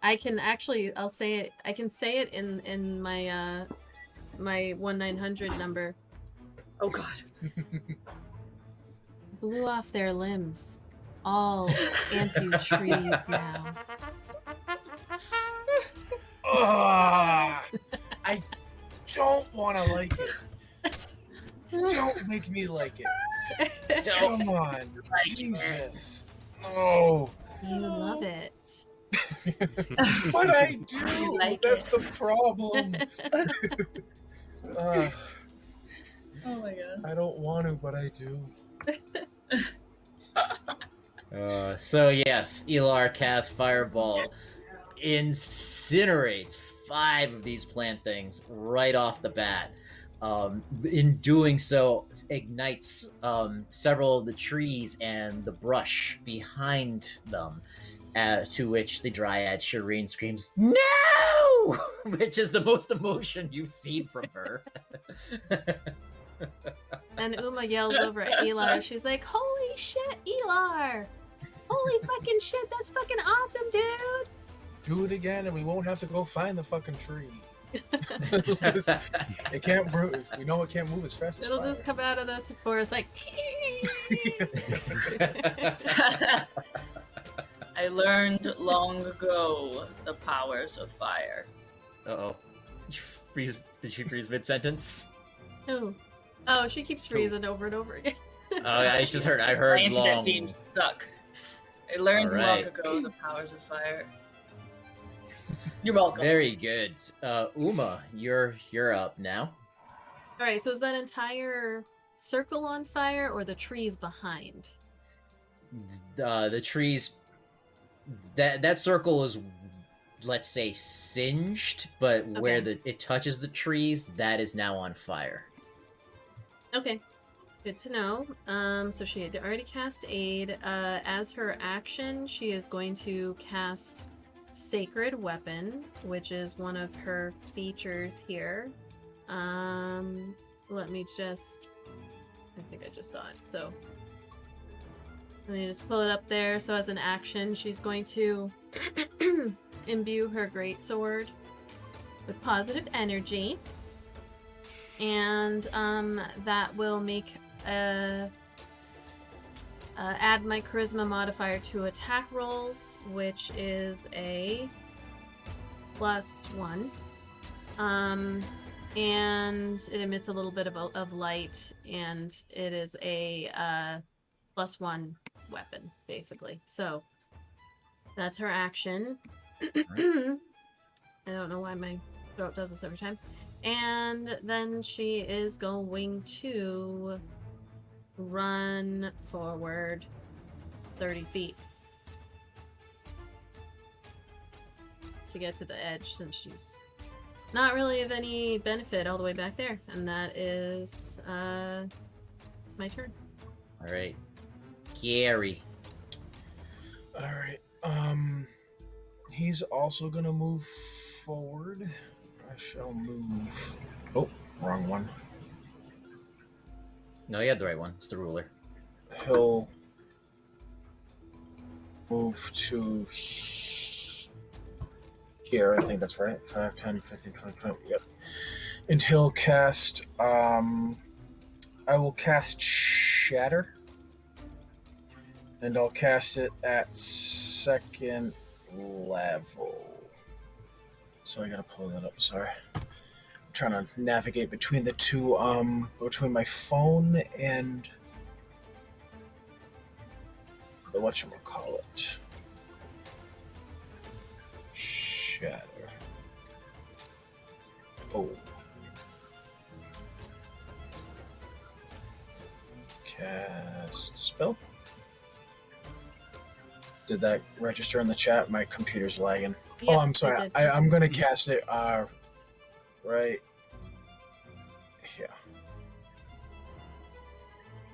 Speaker 4: I can actually, I'll say it. I can say it in my my 1-900 number.
Speaker 1: Oh god.
Speaker 4: Blew off their limbs. All amputees now.
Speaker 3: Ah, I don't want to like it. Don't make me like it. Come on, Jesus. No.
Speaker 4: You love it.
Speaker 3: But I do.
Speaker 1: Like
Speaker 3: That's
Speaker 1: it.
Speaker 3: the problem.
Speaker 1: Oh my god.
Speaker 3: I don't want to, but I do.
Speaker 2: So yes, Elar casts Fireball, incinerates 5 of these plant things right off the bat. In doing so, ignites several of the trees and the brush behind them, to which the Dryad Shireen screams, "No!" which is the most emotion you've seen from her.
Speaker 4: And Uma yells over at Elar. She's like, "Holy shit, Elar! Holy fucking shit, that's fucking awesome, dude!"
Speaker 3: Do it again, and we won't have to go find the fucking tree. It can't move. We know it can't move as fast as
Speaker 4: It'll
Speaker 3: fire.
Speaker 4: just come out of this forest like.
Speaker 1: I learned long ago the powers of fire.
Speaker 2: Uh-oh. Did she freeze mid-sentence?
Speaker 4: Ooh. Oh, she keeps freezing over and over again.
Speaker 2: Oh, I just heard. I heard
Speaker 1: My internet
Speaker 2: long.
Speaker 1: themes suck. I learned
Speaker 2: Alright.
Speaker 1: long ago the powers of fire. You're welcome.
Speaker 2: Very good. Uma, you're up now.
Speaker 4: All right, so is that entire circle on fire or the trees behind?
Speaker 2: The trees. That circle is let's say, singed, but where
Speaker 4: Okay.
Speaker 2: it touches the trees, that is now on fire.
Speaker 4: Okay. Good to know. So she had already cast Aid. As her action, she is going to cast Sacred Weapon, which is one of her features here. Let me just... I think I just saw it, so... Let me just pull it up there. So as an action, she's going to imbue her greatsword with positive energy. And that will make add my charisma modifier to attack rolls, which is a +1. And it emits a little bit of light, and it is a +1 weapon, basically. So that's her action. I don't know why my throat does this every time. And then she is going to run forward 30 feet to get to the edge, since she's not really of any benefit all the way back there. And that is my turn.
Speaker 2: All right, Gary.
Speaker 3: All right. He's also gonna move forward. I shall move. Oh, wrong one.
Speaker 2: No, you had the right one. It's the ruler.
Speaker 3: He'll move to here. I think that's right. 5, 10, 15, 20, 20. Yep. And he'll cast. I will cast Shatter. And I'll cast it at 2nd level. So I gotta pull that up. Sorry. I'm trying to navigate between the two. Between my phone and the whatchamacallit. Shatter. Oh. Cast spell. Did that register in the chat? My computer's lagging.
Speaker 4: Yep,
Speaker 3: Oh, I'm sorry.
Speaker 4: it did.
Speaker 3: I'm gonna cast it. Right here.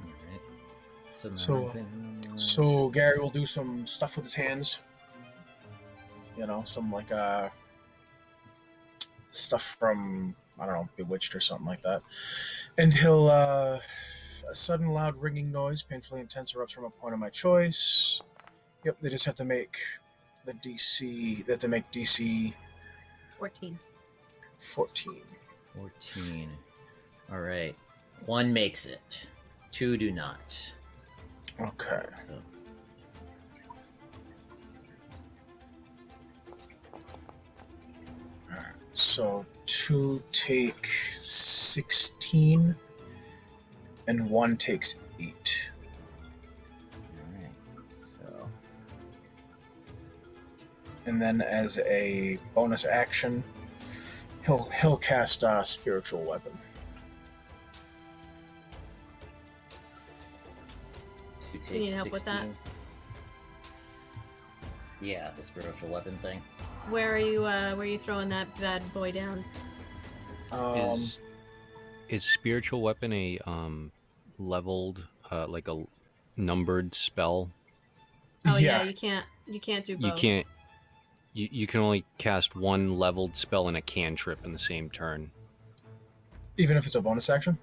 Speaker 2: All right. So,
Speaker 3: So Gary will do some stuff with his hands. You know, some like stuff from, I don't know, Bewitched or something like that. And he'll a sudden loud ringing noise, painfully intense, erupts from a point of my choice. Yep, they just have to make the DC. They have to make DC
Speaker 4: 14.
Speaker 3: 14.
Speaker 2: 14. All right. 1 makes it. 2 do not.
Speaker 3: Okay.
Speaker 2: So,
Speaker 3: So 2 take 16, and 1 takes 8.
Speaker 2: all right. So,
Speaker 3: And then as a bonus action, he'll cast Spiritual Weapon.
Speaker 2: 2
Speaker 4: Do you need
Speaker 2: takes
Speaker 4: help with that?
Speaker 2: 16. Yeah, the spiritual weapon thing.
Speaker 4: Where are you throwing that bad boy down?
Speaker 5: Is spiritual weapon a leveled like a numbered spell?
Speaker 4: Oh yeah, you can't do both.
Speaker 5: You can only cast 1 leveled spell and a cantrip in the same turn.
Speaker 3: Even if it's a bonus action?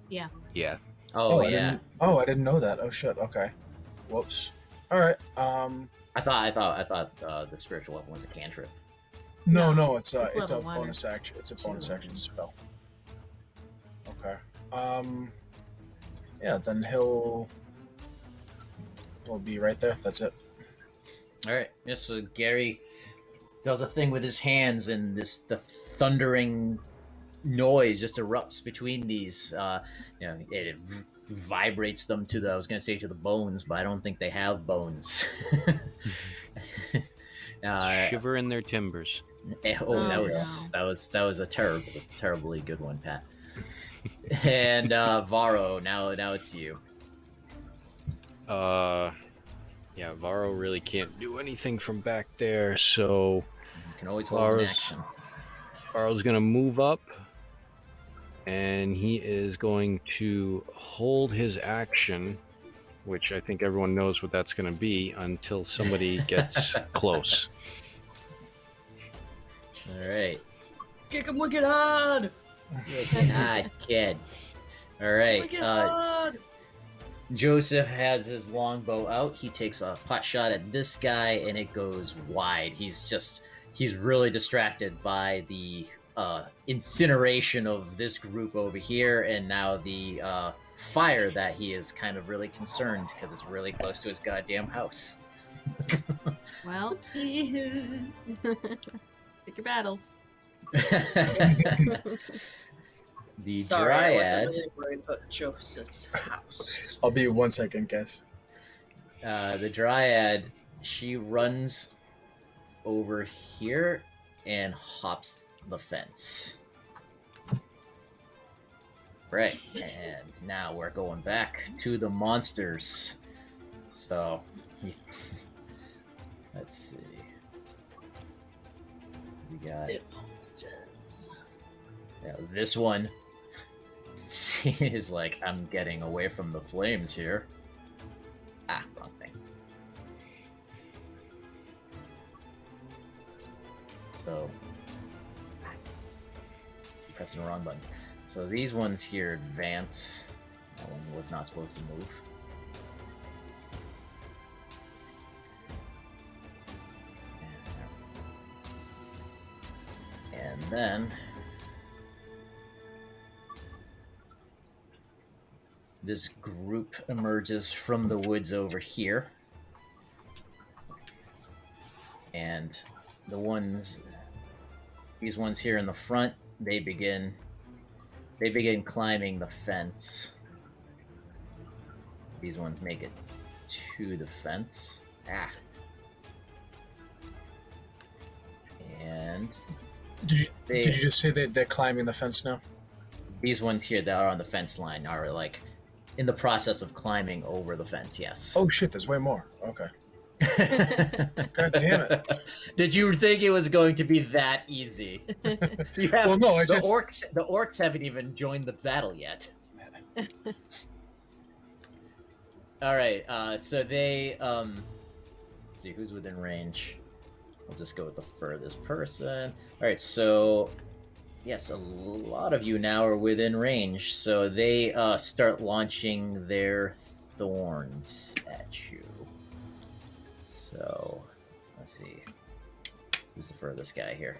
Speaker 4: Yeah.
Speaker 5: Yeah.
Speaker 2: Oh,
Speaker 3: I
Speaker 2: yeah.
Speaker 3: I didn't know that. Oh shit. Okay. Whoops. All right.
Speaker 2: I thought the spiritual weapon was a cantrip.
Speaker 3: No, it's a
Speaker 4: level 1 or
Speaker 3: bonus action. It's a bonus action spell. Okay. Yeah, then he'll be right there. That's it.
Speaker 2: All right. Yeah, so Gary does a thing with his hands, and the thundering noise just erupts between these. It vibrates them to the. I was going to say to the bones, but I don't think they have bones.
Speaker 5: Shiver in their timbers.
Speaker 2: That was a terribly good one, Pat. And Varro, now it's you.
Speaker 5: Yeah, Varro really can't do anything from back there, so
Speaker 2: can always hold an
Speaker 5: Varro's-
Speaker 2: action.
Speaker 5: Varro's going to move up, and he is going to hold his action, which I think everyone knows what that's going to be, until somebody gets close.
Speaker 2: All right.
Speaker 1: Kick him wicked hard!
Speaker 2: Wicked hard, kid. All right.
Speaker 1: Wicked hard!
Speaker 2: Joseph has his longbow out. He takes a pot shot at this guy, and it goes wide. He's really distracted by the incineration of this group over here, and now the fire that he is kind of really concerned because it's really close to his goddamn house.
Speaker 4: Well,
Speaker 1: Oopsie.
Speaker 4: pick your battles.
Speaker 2: The
Speaker 1: Sorry, I wasn't
Speaker 2: dryad.
Speaker 1: really worried about Joseph's house.
Speaker 3: I'll be 1 second, guys.
Speaker 2: The dryad, she runs over here and hops the fence. Right, and now we're going back to the monsters. So, let's see. We got
Speaker 1: The monsters.
Speaker 2: this one. Is like, I'm getting away from the flames here. Ah, wrong thing. So, pressing the wrong buttons. So these ones here advance. That one was not supposed to move. And then this group emerges from the woods over here. And these ones here in the front, they begin climbing the fence. These ones make it to the fence. Ah. And
Speaker 3: Did
Speaker 2: they,
Speaker 3: you just say that they're climbing the fence now?
Speaker 2: these ones here that are on the fence line are like in the process of climbing over the fence, yes.
Speaker 3: Oh shit, there's way more. Okay. God damn it.
Speaker 2: Did you think it was going to be that easy? You have,
Speaker 3: Well, no, I
Speaker 2: the
Speaker 3: just...
Speaker 2: orcs haven't even joined the battle yet. All right, so they let's see who's within range. I'll just go with the furthest person. All right, so yes, a lot of you now are within range. So they start launching their thorns at you. So let's see, who's the furthest guy here?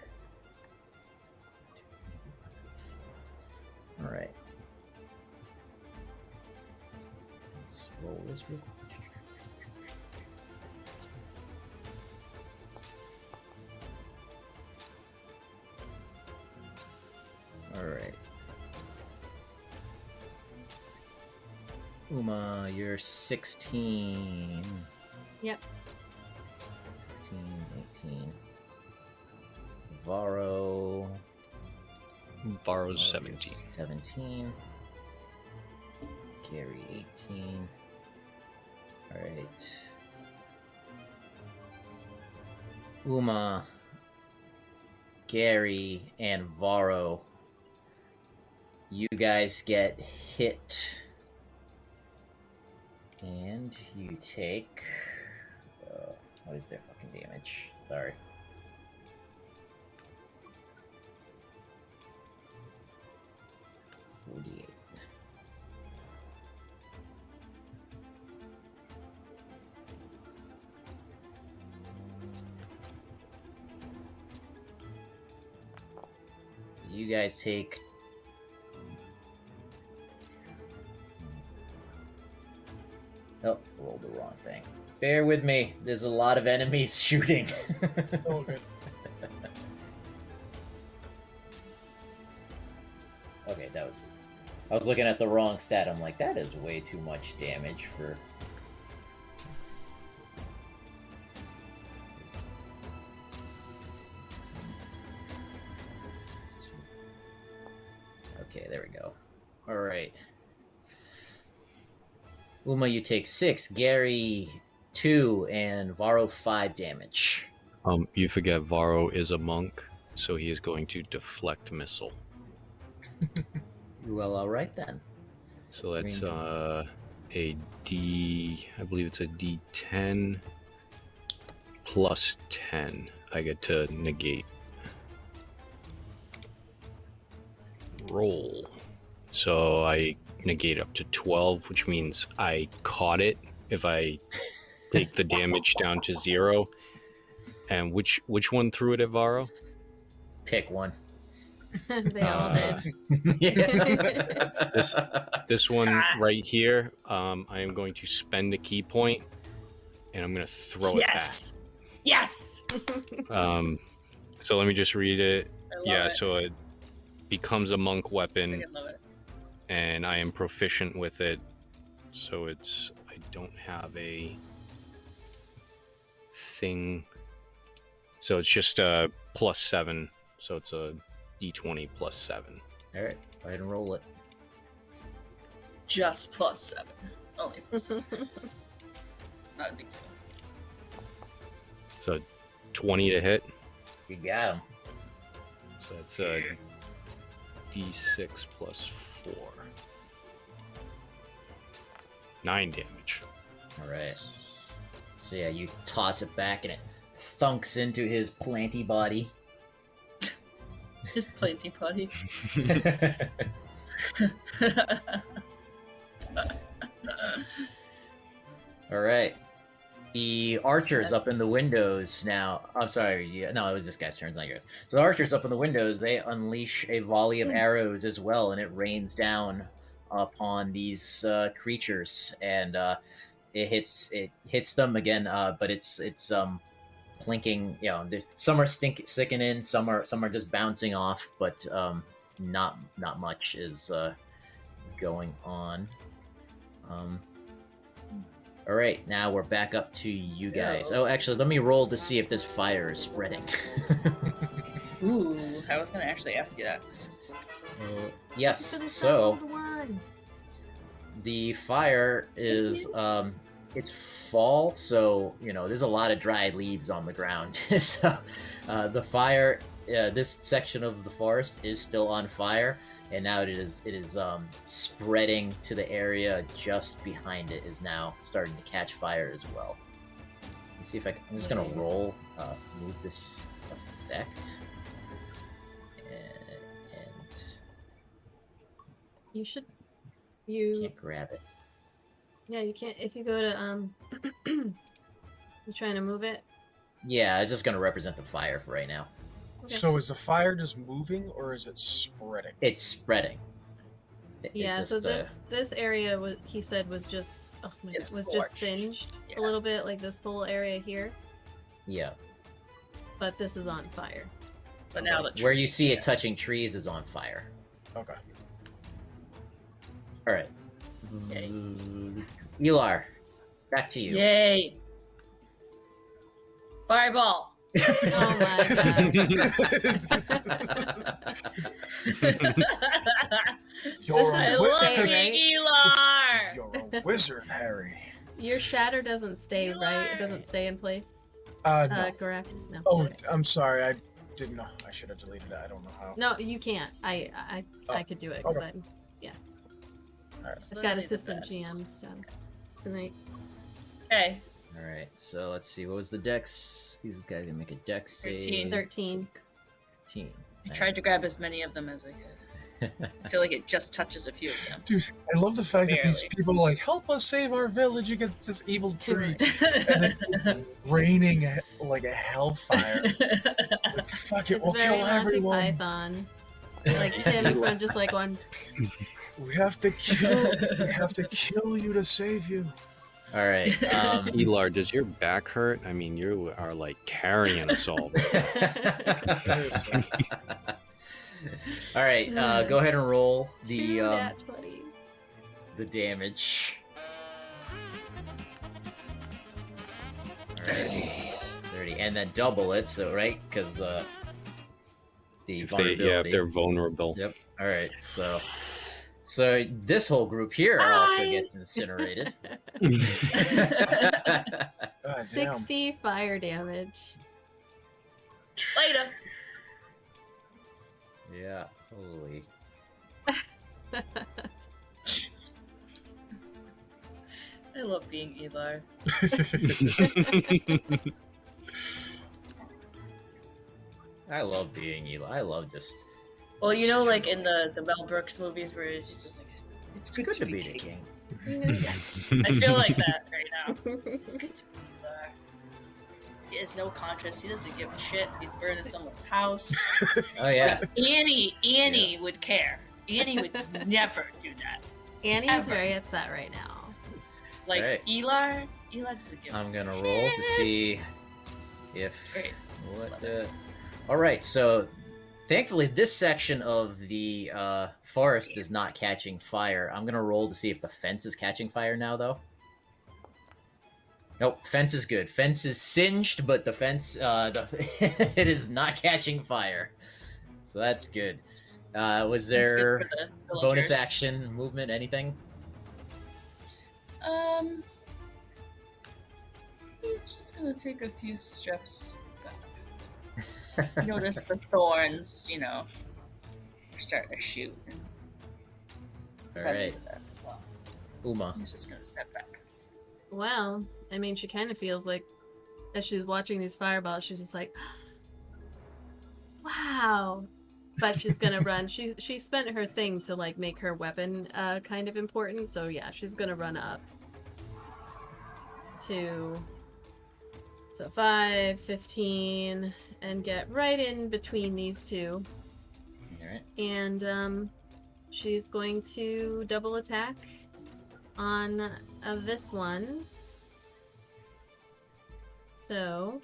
Speaker 2: All right. Let's roll this real quick. Alright. Uma, you're 16.
Speaker 4: Yep.
Speaker 2: 16, 18. Varro.
Speaker 5: Varro's 17.
Speaker 2: 17. Gary, 18. Alright. Uma, Gary, and Varro, you guys get hit. And you take... what is their fucking damage? Sorry. $48. You guys take... Oh, rolled the wrong thing. Bear with me. There's a lot of enemies shooting.
Speaker 3: It's all good.
Speaker 2: Okay, that was... I was looking at the wrong stat. I'm like, that is way too much damage for... Okay, there we go. Alright. Uma, you take 6, Gary 2, and Varro 5 damage.
Speaker 5: You forget Varro is a monk, so he is going to deflect missile.
Speaker 2: Well, all right then.
Speaker 5: So that's
Speaker 2: Range.
Speaker 5: a D. I believe it's a D10 plus 10. I get to negate. Roll. So I negate up to 12, which means I caught it if I take the damage down to 0. And which one threw it at Varro?
Speaker 2: Pick one.
Speaker 4: They all did.
Speaker 5: This one right here, I am going to spend a key point, and I'm going to throw it
Speaker 1: Yes. Yes.
Speaker 5: back. So let me just read it.
Speaker 1: I love
Speaker 5: Yeah,
Speaker 1: it.
Speaker 5: so it becomes a monk weapon,
Speaker 1: I love it.
Speaker 5: and I am proficient with it. So it's, I don't have a thing. So it's just a plus 7. So it's a D20 plus 7.
Speaker 2: All right, go ahead and roll it.
Speaker 1: Just plus 7. Only plus 7. Not a big deal.
Speaker 5: So 20 to hit.
Speaker 2: You got him.
Speaker 5: So it's a D6 plus 4. 9 damage.
Speaker 2: All right. So yeah, you toss it back, and it thunks into his planty body.
Speaker 1: His planty potty.
Speaker 2: All right. The archers up in the windows now. I'm sorry. Yeah, no, it was this guy's turn, not yours. So the archers up in the windows, they unleash a volley of arrows as well, and it rains down upon these creatures, and it hits them again. But it's plinking. You know, some are sticking in, some are just bouncing off, but not much is going on. All right, now we're back up to you guys. Oh, actually, let me roll to see if this fire is spreading.
Speaker 1: Ooh, I was gonna actually ask you that.
Speaker 2: Yes,
Speaker 4: Could've
Speaker 2: so
Speaker 4: rolled one.
Speaker 2: the fire is it's fall, so you know there's a lot of dry leaves on the ground. So the fire, this section of the forest is still on fire, and now it is spreading to the area just behind it. Is now starting to catch fire as well. Let's see if I'm just gonna roll move this effect, and
Speaker 4: You should. You
Speaker 2: can't grab it.
Speaker 4: yeah. You can't if you go to You trying to move it?
Speaker 2: Yeah, I was just gonna represent the fire for right now.
Speaker 4: Okay.
Speaker 3: So is the fire just moving or is it spreading?
Speaker 2: It's spreading. It's
Speaker 4: Yeah.
Speaker 2: just,
Speaker 4: So this area was he said was just
Speaker 1: It's
Speaker 4: was just
Speaker 1: scorched.
Speaker 4: singed
Speaker 1: Yeah.
Speaker 4: a little bit, like this whole area here.
Speaker 2: yeah.
Speaker 4: But this is on fire.
Speaker 1: But now the
Speaker 2: Where you see it
Speaker 1: trees,
Speaker 2: touching trees is on fire.
Speaker 3: Okay.
Speaker 2: All right.
Speaker 1: Yay.
Speaker 2: Elar, back to you.
Speaker 1: Yay! Fireball.
Speaker 4: Oh my god.
Speaker 3: You're
Speaker 4: This
Speaker 3: a
Speaker 4: is
Speaker 1: I
Speaker 3: wizard.
Speaker 1: love
Speaker 4: right?
Speaker 1: you, Elar.
Speaker 3: You're a wizard, Harry.
Speaker 4: Your shatter doesn't stay, right? It doesn't stay in place.
Speaker 3: No.
Speaker 4: Garaxis, no.
Speaker 3: Oh,
Speaker 4: Okay.
Speaker 3: I'm sorry. I didn't know. I should have deleted it. I don't know how.
Speaker 4: No, you can't. I could do it because
Speaker 3: okay.
Speaker 4: I've got assistant GMs tonight.
Speaker 1: Okay.
Speaker 2: All right. So let's see. What was the dex? These guys gonna make a dex save.
Speaker 1: 13.
Speaker 2: 13.
Speaker 1: I tried to grab as many of them as I could. I feel like it just touches a few of them.
Speaker 3: Dude, I love the fact that these
Speaker 1: Barely.
Speaker 3: people are like, help us save our village against this evil tree. And then it's raining like a hellfire. Like, fuck it,
Speaker 4: It's
Speaker 3: we'll
Speaker 4: very
Speaker 3: kill
Speaker 4: Monty
Speaker 3: everyone.
Speaker 4: Python. Like Tim from just like one.
Speaker 3: We have to kill you to save you.
Speaker 2: All right.
Speaker 5: Elar, does your back hurt? I mean, you are like carrying us all.
Speaker 2: All right. Go ahead and roll the
Speaker 4: Nat 20s.
Speaker 2: the damage. All right. 30, and then double it. So right, because the
Speaker 5: If
Speaker 2: vulnerability.
Speaker 5: they're vulnerable.
Speaker 2: Yep. All right. So this whole group here also
Speaker 1: Bye.
Speaker 2: gets incinerated.
Speaker 3: God damn.
Speaker 4: 60 fire damage.
Speaker 1: Later.
Speaker 2: Yeah, holy.
Speaker 1: I love being Elar.
Speaker 2: I love being Eli. I love just.
Speaker 1: Well, you know, like in the Mel Brooks movies where it's just like, it's good to be
Speaker 2: the
Speaker 1: king.
Speaker 2: king.
Speaker 1: Yes, I feel like that right now. It's good to be Elar. He has no conscience. He doesn't give a shit if he's burning someone's house.
Speaker 2: Oh yeah.
Speaker 1: Annie would care. Annie would never do that.
Speaker 4: Annie is
Speaker 1: Ever.
Speaker 4: very upset right now.
Speaker 1: Like
Speaker 2: Right.
Speaker 1: Elar doesn't give
Speaker 2: I'm
Speaker 1: a
Speaker 2: gonna roll to see if
Speaker 1: Great.
Speaker 2: what the. All right, so thankfully this section of the forest is not catching fire. I'm gonna roll to see if the fence is catching fire now, though. Nope, fence is good. Fence is singed, but the fence it is not catching fire, so that's good. Was
Speaker 1: That's good
Speaker 2: there
Speaker 1: for the
Speaker 2: bonus
Speaker 1: villagers.
Speaker 2: action, movement, anything?
Speaker 1: He's just gonna take a few steps back. Notice the thorns, are starting to shoot. And
Speaker 2: All
Speaker 1: heading
Speaker 2: right,
Speaker 1: to that, so
Speaker 2: Uma.
Speaker 1: he's just gonna step back.
Speaker 4: Well, I mean, she kind of feels like, as she's watching these fireballs, she's just like, wow. But she's gonna run. She spent her thing to like make her weapon kind of important. So yeah, she's gonna run up to 5, 15, and get right in between these two.
Speaker 2: All right.
Speaker 4: And she's going to double attack on this one. So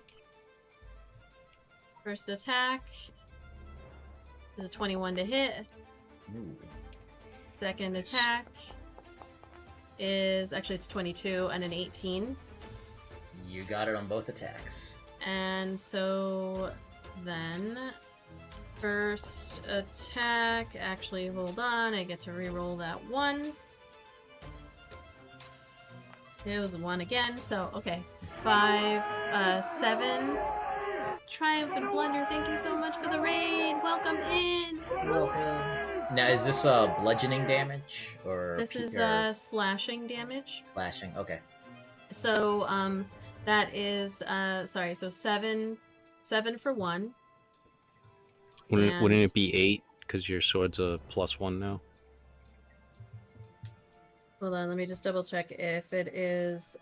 Speaker 4: first attack is a 21 to hit.
Speaker 2: Ooh.
Speaker 4: Second attack is actually it's 22 and an 18.
Speaker 2: You got it on both attacks.
Speaker 4: And so then first attack, actually hold on, I get to re-roll that one. It was a 1 again, so okay. 5, 7. Triumphant Blunder, thank you so much for the raid. Welcome in.
Speaker 2: Welcome. Now, is this bludgeoning damage or
Speaker 4: This is
Speaker 2: or
Speaker 4: slashing damage.
Speaker 2: slashing? Okay.
Speaker 4: So that is so 7 for 1.
Speaker 5: Wouldn't
Speaker 4: And-
Speaker 5: it be 8? Because your sword's a +1 now.
Speaker 4: Hold on, let me just double check if it is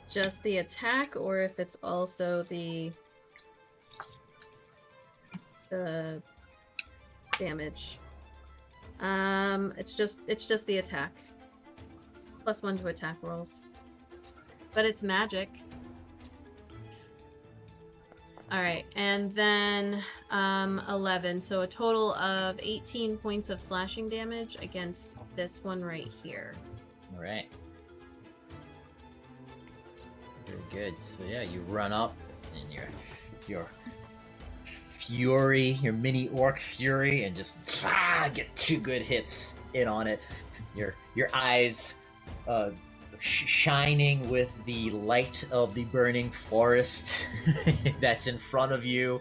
Speaker 4: just the attack or if it's also the damage. It's just the attack. +1 to attack rolls. But it's magic. Alright, and then 11, so a total of 18 points of slashing damage against this one right here.
Speaker 2: All right. Very good. So yeah, you run up and your fury, your mini orc fury, and just get 2 good hits in on it. Your eyes shining with the light of the burning forest that's in front of you.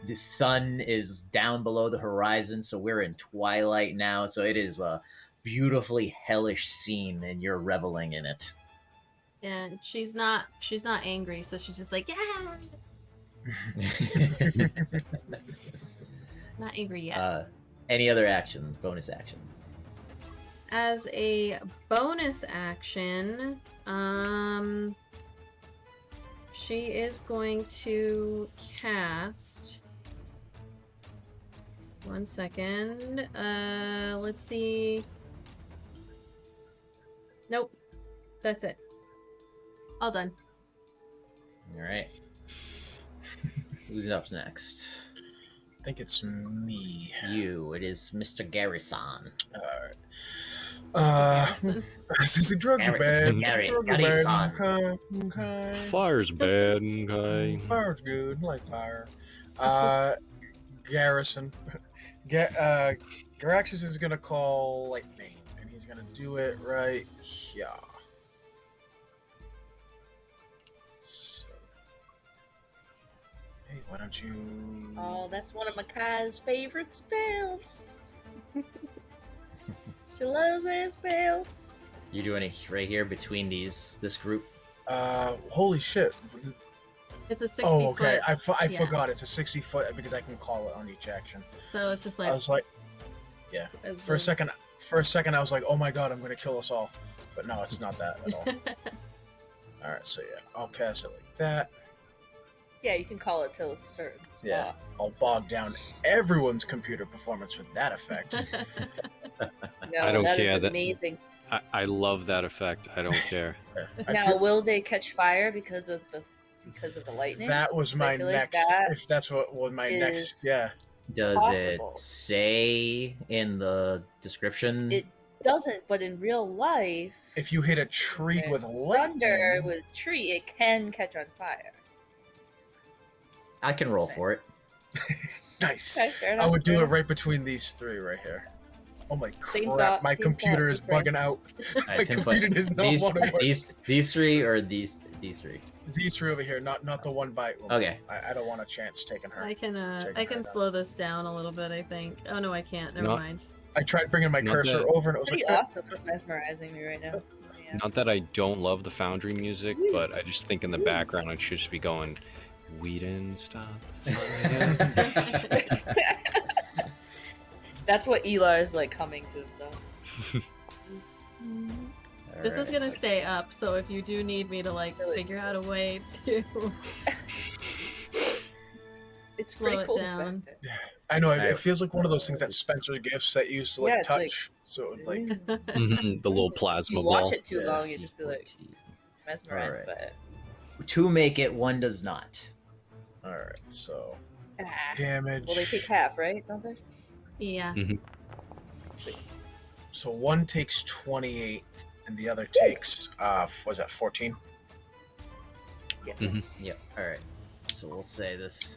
Speaker 2: The sun is down below the horizon, so we're in twilight now. So it is a beautifully hellish scene, and you're reveling in it.
Speaker 4: And she's not angry, so she's just like, yeah. Not angry yet.
Speaker 2: Any other actions? Bonus actions?
Speaker 4: As a bonus action, she is going to cast. One second. Let's see. Nope. That's it. All done.
Speaker 2: All right. Who's up next?
Speaker 3: I think it's me.
Speaker 2: You. It is Mr. Garrison.
Speaker 3: Alright.
Speaker 4: Garrison.
Speaker 3: The drugs are bad.
Speaker 2: Gary-
Speaker 3: Drugs are
Speaker 2: Gary-san.
Speaker 3: bad. Okay.
Speaker 5: Fire's bad, okay.
Speaker 3: Fire's good. I like fire. Garrison. Garaxus is gonna call lightning, and he's gonna do it right here. So, Hey, why don't you?
Speaker 1: Oh, that's one of Makai's favorite spells. She loves that spell.
Speaker 2: You doing it right here between this group?
Speaker 3: Holy shit!
Speaker 4: It's a 60
Speaker 3: Oh, okay.
Speaker 4: foot.
Speaker 3: I
Speaker 4: yeah.
Speaker 3: forgot it's a 60-foot because I can call it on each action.
Speaker 4: So it's just
Speaker 3: I
Speaker 4: like.
Speaker 3: was like,
Speaker 1: As
Speaker 3: for a
Speaker 1: the-
Speaker 3: second, I was like, oh my god, I'm gonna kill us all. But no, it's not that at all. All right, so yeah, I'll cast it like that.
Speaker 1: Yeah, you can call it till a certain spot.
Speaker 3: Yeah. I'll bog down everyone's computer performance with that effect.
Speaker 1: No,
Speaker 5: I don't
Speaker 1: that is
Speaker 5: care that-
Speaker 1: amazing.
Speaker 5: I love that effect. I don't care.
Speaker 3: I
Speaker 1: Now,
Speaker 3: feel-
Speaker 1: will they catch fire because of the lightning?
Speaker 3: that was
Speaker 1: 'Cause I
Speaker 3: my
Speaker 1: feel like
Speaker 3: next.
Speaker 1: that
Speaker 3: If that's what was my next,
Speaker 1: is-
Speaker 3: yeah.
Speaker 2: Does
Speaker 1: Possible.
Speaker 2: it say in the description?
Speaker 1: It doesn't, but in real life,
Speaker 3: If you hit a tree with
Speaker 1: thunder
Speaker 3: lightning,
Speaker 1: with a tree, it can catch on fire.
Speaker 2: I can roll
Speaker 1: Same.
Speaker 2: for it.
Speaker 3: nice.
Speaker 1: Okay, fair
Speaker 3: I
Speaker 1: enough,
Speaker 3: would do
Speaker 1: fair
Speaker 3: it
Speaker 1: enough.
Speaker 3: right between these three right here. Oh my
Speaker 1: Same
Speaker 3: crap!
Speaker 1: thought,
Speaker 3: My
Speaker 1: same
Speaker 3: computer
Speaker 1: thought,
Speaker 3: is
Speaker 1: be crazy.
Speaker 3: bugging out.
Speaker 2: I
Speaker 3: My
Speaker 2: can put
Speaker 3: computer does not
Speaker 2: these,
Speaker 3: want to work.
Speaker 2: these three or these three.
Speaker 3: These three over here, not the one by.
Speaker 2: Okay.
Speaker 3: I don't want a chance taking her.
Speaker 4: I can
Speaker 3: Check
Speaker 4: I can
Speaker 3: that out.
Speaker 4: slow this down a little bit. I think. Oh no, I can't. Never
Speaker 5: No.
Speaker 4: mind.
Speaker 3: I tried bringing my
Speaker 5: Not
Speaker 3: cursor
Speaker 5: that-
Speaker 3: over, and it was
Speaker 1: Pretty
Speaker 3: like,
Speaker 1: awesome. It's mesmerizing me right now. Yeah.
Speaker 5: Not that I don't love the Foundry music, but I just think in the background it should just be going, "We didn't stop the fire."
Speaker 1: That's what Elar is like humming to himself.
Speaker 4: This is
Speaker 2: Alright.
Speaker 4: gonna stay up, so if you do need me to like
Speaker 1: Really?
Speaker 4: figure out a way to
Speaker 1: It's
Speaker 4: Slow
Speaker 1: pretty
Speaker 4: it
Speaker 1: cool.
Speaker 4: down.
Speaker 1: effect.
Speaker 3: I know it
Speaker 2: Alright.
Speaker 3: feels like one of those things that Spencer gifts that you used to like
Speaker 1: Yeah, it's like-
Speaker 3: touch. So like,
Speaker 5: Mhm, the little plasma
Speaker 1: You watch
Speaker 5: ball.
Speaker 1: it too long, you just be like
Speaker 2: C14.
Speaker 1: mesmerized
Speaker 2: Alright.
Speaker 1: by it.
Speaker 2: Two make it, one does not.
Speaker 3: all right, so
Speaker 1: Ah.
Speaker 3: damage.
Speaker 1: Well, they take half, right? Don't they?
Speaker 4: yeah.
Speaker 1: Sweet.
Speaker 3: So one takes 28, and the other takes was that 14?
Speaker 1: Yes.
Speaker 5: Mhm.
Speaker 2: Yep. All right. So we'll say this.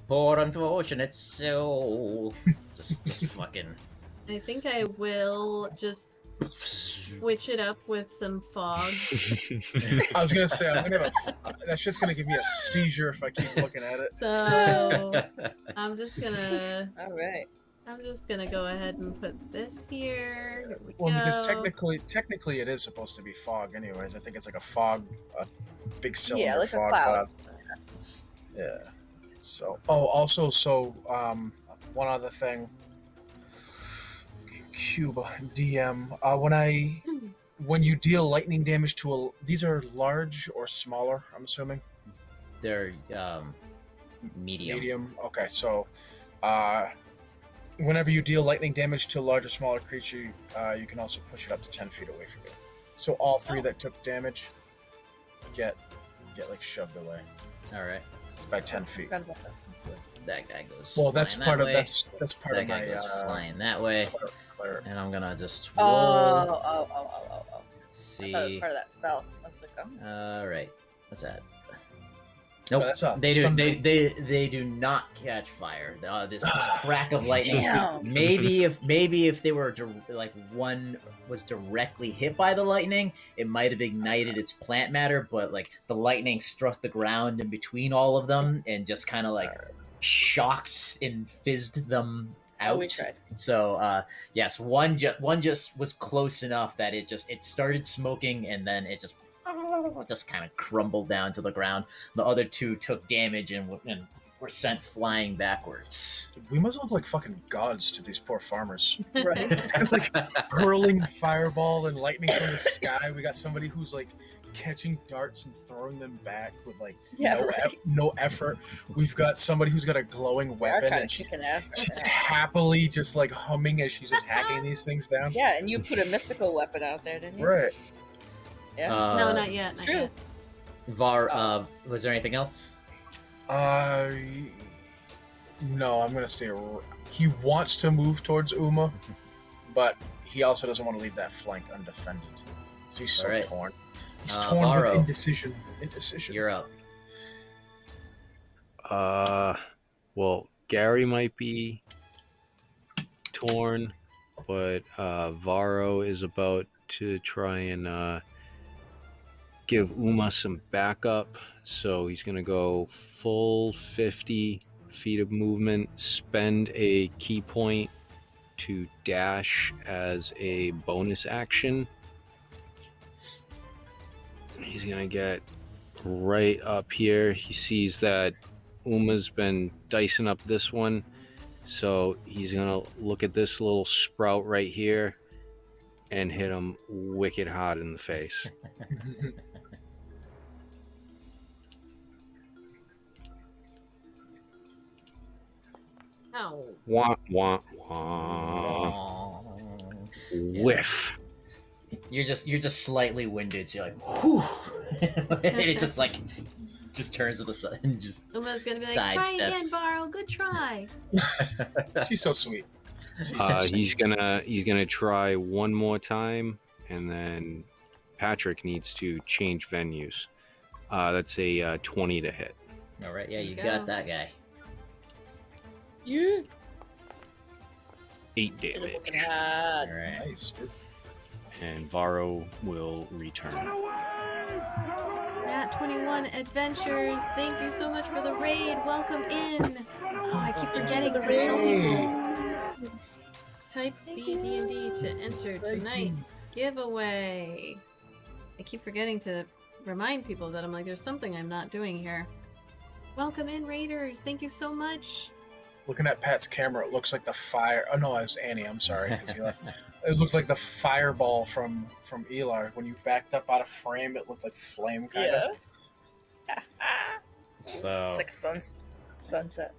Speaker 2: Poor unfortunate soul. just fucking.
Speaker 4: I think I will just switch it up with some fog.
Speaker 3: I was gonna say I'm gonna have that's just gonna give me a seizure if I keep looking at it.
Speaker 4: So I'm just gonna
Speaker 1: All right.
Speaker 4: go ahead and put this here. Here we
Speaker 3: Well, because
Speaker 4: go.
Speaker 3: technically it is supposed to be fog, anyways. I think it's like a big cylinder
Speaker 1: Yeah, like a
Speaker 3: fog
Speaker 1: cloud.
Speaker 3: Yeah. So, also, one other thing. Cuba DM. When you deal lightning damage to these are large or smaller, I'm assuming.
Speaker 2: They're medium.
Speaker 3: Medium. Okay, so whenever you deal lightning damage to a large or smaller creature, you can also push it up to 10 feet away from you. So all three that took damage get like shoved away
Speaker 2: All right.
Speaker 3: by 10 feet.
Speaker 1: Forgot about that.
Speaker 2: That guy goes.
Speaker 3: Well, that's
Speaker 2: flying
Speaker 3: part
Speaker 2: that
Speaker 3: of
Speaker 2: way.
Speaker 3: that's part
Speaker 2: That
Speaker 3: of
Speaker 2: guy
Speaker 3: my
Speaker 2: goes flying that way,
Speaker 3: cleric.
Speaker 2: and I'm gonna just
Speaker 1: Oh,
Speaker 2: roll.
Speaker 1: oh. I
Speaker 2: See.
Speaker 1: thought it was part of that spell. I was like, oh.
Speaker 2: All right. What's that?
Speaker 3: No,
Speaker 2: Nope.
Speaker 3: that's a
Speaker 2: They do.
Speaker 3: thunder.
Speaker 2: They do not catch fire. This crack of lightning.
Speaker 1: Damn.
Speaker 2: Maybe if they were like one was directly hit by the lightning, it might have ignited its plant matter. But like the lightning struck the ground in between all of them and just kind of like shocked and fizzed them out.
Speaker 1: Oh, we tried.
Speaker 2: So yes, one just was close enough that it started smoking and then it just kind of crumbled down to the ground. The other two took damage and were sent flying backwards.
Speaker 3: We must look like fucking gods to these poor farmers.
Speaker 1: Right.
Speaker 3: Like hurling fireball and lightning from the sky. We got somebody who's like catching darts and throwing them back with like
Speaker 1: Yeah, right.
Speaker 3: no effort. We've got somebody who's got a glowing
Speaker 1: Our
Speaker 3: weapon
Speaker 1: kind of
Speaker 3: and she's
Speaker 1: kicking ass right
Speaker 3: she's
Speaker 1: now.
Speaker 3: happily just like humming as she's just hacking these things down.
Speaker 1: Yeah, and you put a mystical weapon out there, didn't you?
Speaker 3: Right.
Speaker 1: Yeah.
Speaker 4: No, not yet.
Speaker 1: It's
Speaker 4: Not
Speaker 1: true.
Speaker 4: yet.
Speaker 2: Was there anything else?
Speaker 3: No, I'm gonna stay. He wants to move towards Uma, but he also doesn't want to leave that flank undefended. So he's so
Speaker 2: All right.
Speaker 3: torn. He's
Speaker 2: Uh,
Speaker 3: torn
Speaker 2: Varro.
Speaker 3: with indecision. Indecision.
Speaker 2: You're up.
Speaker 5: Well, Gary might be torn, but Varro is about to try and give Uma some backup. So he's going to go full 50 feet of movement, spend a key point to dash as a bonus action. He's going to get right up here. He sees that Uma's been dicing up this one. So he's going to look at this little sprout right here and hit him wicked hard in the face.
Speaker 4: Ow.
Speaker 5: Wah, wah, wah. Whiff.
Speaker 2: You're just slightly winded, so you're like, whew. And it just turns to the side and just
Speaker 4: Uma's gonna be like, try again,
Speaker 2: sidesteps.
Speaker 4: Varl. Good try.
Speaker 3: She's so sweet.
Speaker 5: He's gonna try one more time, and then Patrick needs to change venues. That's a 20 to hit.
Speaker 2: All right, yeah,
Speaker 4: There
Speaker 2: you
Speaker 4: you
Speaker 2: got
Speaker 4: go.
Speaker 2: that guy.
Speaker 1: You
Speaker 5: 8
Speaker 1: looking
Speaker 5: damage,
Speaker 2: All
Speaker 1: hot.
Speaker 2: right.
Speaker 3: Nice, dude.
Speaker 5: and Varro will return.
Speaker 4: NAT21 Adventures, thank you so much for the raid. Welcome in. Oh, I keep forgetting to
Speaker 1: the
Speaker 4: tell
Speaker 1: raid.
Speaker 4: people. Type
Speaker 1: Thank
Speaker 4: BD&D to enter
Speaker 3: Thank you.
Speaker 4: tonight's giveaway. I keep forgetting to remind people that I'm like, there's something I'm not doing here. Welcome in, raiders. Thank you so much.
Speaker 3: Looking at Pat's camera, it looks like the fire. Oh no, it was Annie. I'm sorry, because he left. It looked like the fireball from Elar. When you backed up out of frame, it looked like flame kind of.
Speaker 1: Yeah.
Speaker 2: So
Speaker 1: It's like a sunset.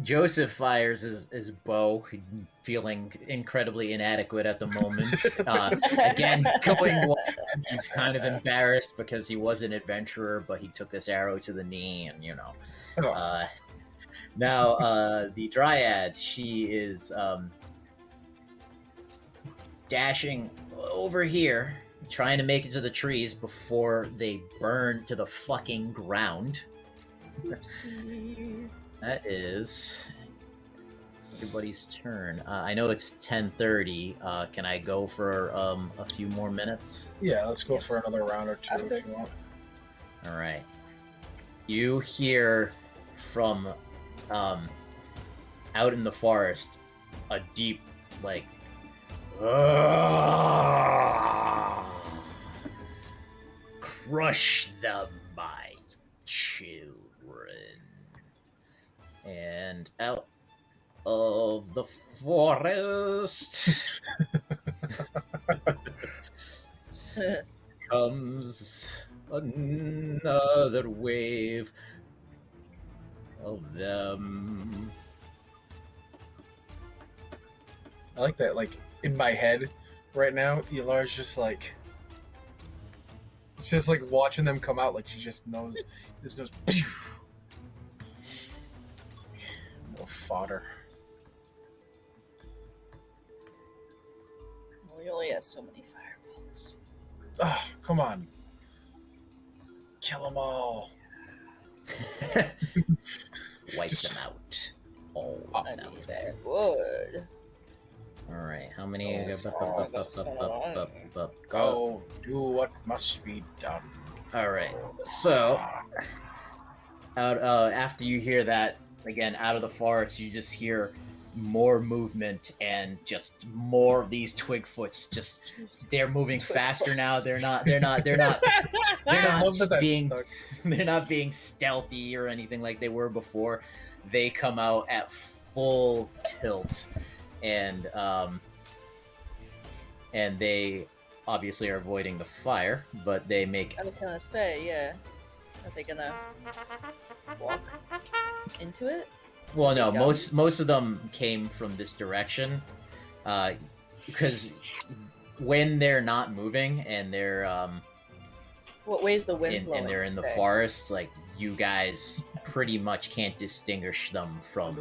Speaker 2: Joseph fires his bow, feeling incredibly inadequate at the moment. Again, going wild. He's kind of embarrassed because he was an adventurer, but he took this arrow to the knee, and
Speaker 3: Oh,
Speaker 2: now the Dryad, she is dashing over here, trying to make it to the trees before they burn to the fucking ground. That is everybody's turn. I know it's 10:30. Can I go for a few more minutes?
Speaker 3: yeah, let's go
Speaker 1: Yes.
Speaker 3: for another round or two
Speaker 1: Okay.
Speaker 3: if you want.
Speaker 2: All right. You hear from out in the forest a deep, like, crush them, my children. And out of the forest comes another wave of them.
Speaker 3: I like that. Like in my head right now, Elar's just like, it's just like watching them come out. Like she just knows. Just knows. Pew! It's like more fodder.
Speaker 1: We only have so many fireballs.
Speaker 3: Oh, come on. Kill them all.
Speaker 2: Wipe
Speaker 3: Just-
Speaker 2: them out. All
Speaker 3: Oh,
Speaker 1: I
Speaker 2: of them.
Speaker 1: mean, there would.
Speaker 2: Alright, how many?
Speaker 3: Oh, Go do what must be done.
Speaker 2: Alright, so out after you hear that again out of the forest, you just hear more movement and just more of these twigfoots. Just they're moving faster now. They're not
Speaker 3: I love that that's
Speaker 2: being
Speaker 3: stuck.
Speaker 2: they're not being stealthy or anything like they were before. They come out at full tilt, and they obviously are avoiding the fire, but they make
Speaker 1: I was gonna say, yeah. Are they gonna walk into it?
Speaker 2: well, no,
Speaker 1: They
Speaker 2: most of them came from this direction, because when they're not moving and they're
Speaker 1: What way's the wind blowing?
Speaker 2: and they're in the
Speaker 1: today?
Speaker 2: forest, like you guys pretty much can't distinguish them from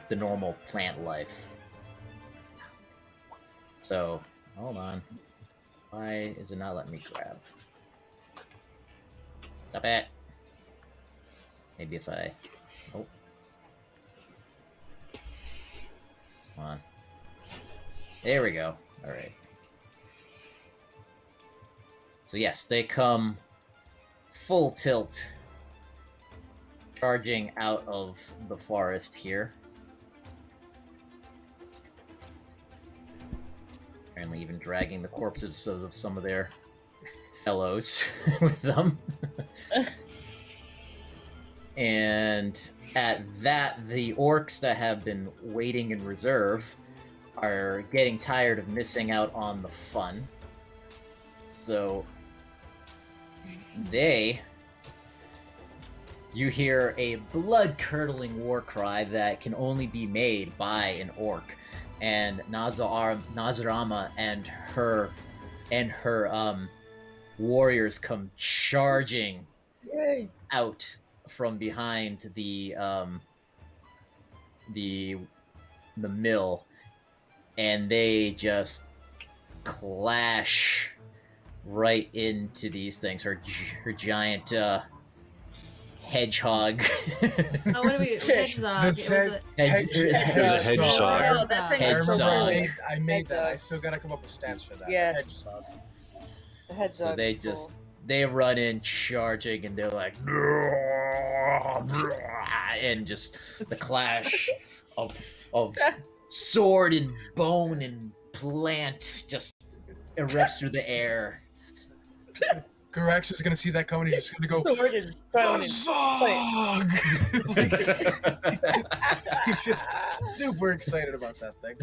Speaker 2: the normal plant life. So hold on, why is it not letting me grab? Stop it. Maybe if I oh, come on. There we go. All right. So yes, they come full tilt, charging out of the forest here. Apparently even dragging the corpses of some of their fellows with them. And at that, the orcs that have been waiting in reserve are getting tired of missing out on the fun. So you hear a blood-curdling war cry that can only be made by an orc, and Nazarama and her warriors come charging
Speaker 1: Yay!
Speaker 2: out from behind the mill, and they just clash right into these things. Her giant hedgehog.
Speaker 4: Oh, what do we? Hedgehog. It was a
Speaker 5: Hedgehog.
Speaker 1: Oh, that thing
Speaker 3: I
Speaker 1: is so
Speaker 3: remember
Speaker 1: cool.
Speaker 3: I made that.
Speaker 1: Hedgehog.
Speaker 3: I still gotta come up with stats for that.
Speaker 1: Yes.
Speaker 3: Hedgehog.
Speaker 1: The head's
Speaker 2: So they just they run in charging, and they're like, and just the clash of sword and bone and plant just erupts through the air.
Speaker 3: Garax is gonna see that coming. He's just gonna go.
Speaker 1: sword and bone and
Speaker 3: Huzzah! He's just super excited about that thing.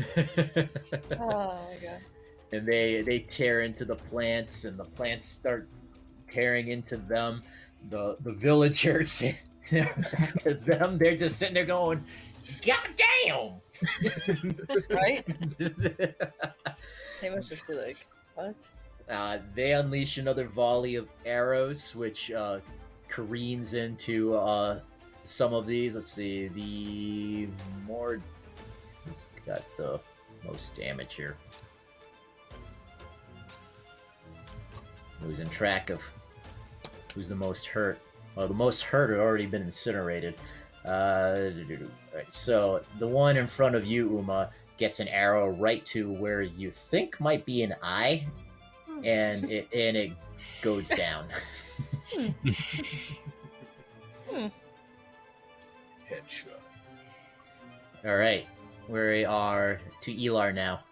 Speaker 1: Oh my god.
Speaker 2: And they tear into the plants, and the plants start tearing into them. The villagers, back to them, they're just sitting there going, "God damn!"
Speaker 1: Right? They must just be like, what?
Speaker 2: They unleash another volley of arrows, which careens into some of these. Let's see, who's got the most damage here? Losing track of who's the most hurt. Well, the most hurt had already been incinerated. Alright, so the one in front of you, Uma, gets an arrow right to where you think might be an eye, and it goes down.
Speaker 3: Headshot.
Speaker 2: Alright, we are to Elar now.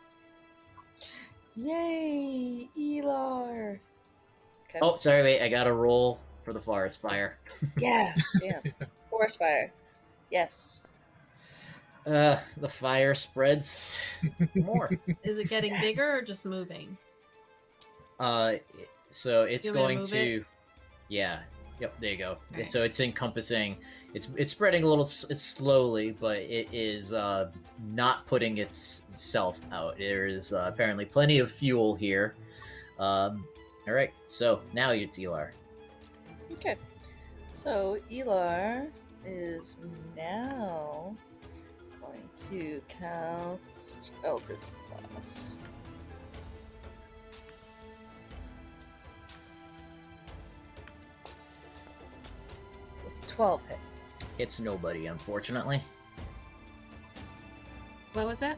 Speaker 1: Yay, Elar. Okay.
Speaker 2: Oh, sorry, wait, I gotta roll for the forest fire.
Speaker 1: Yeah, yeah. Forest fire. Yes.
Speaker 2: The fire spreads more.
Speaker 4: Is it getting
Speaker 1: Yes.
Speaker 4: bigger or just moving?
Speaker 2: So it's
Speaker 4: You want me to
Speaker 2: going
Speaker 4: move
Speaker 2: to, yeah, yep, there you go.
Speaker 4: Alright.
Speaker 2: So it's encompassing. It's spreading a little slowly, but it is not putting itself out. There is apparently plenty of fuel here. All right, so now it's Elar.
Speaker 1: Okay. So Elar is now going to cast Eldritch Blast. It's a 12 hit.
Speaker 2: It's nobody, unfortunately.
Speaker 4: What was that?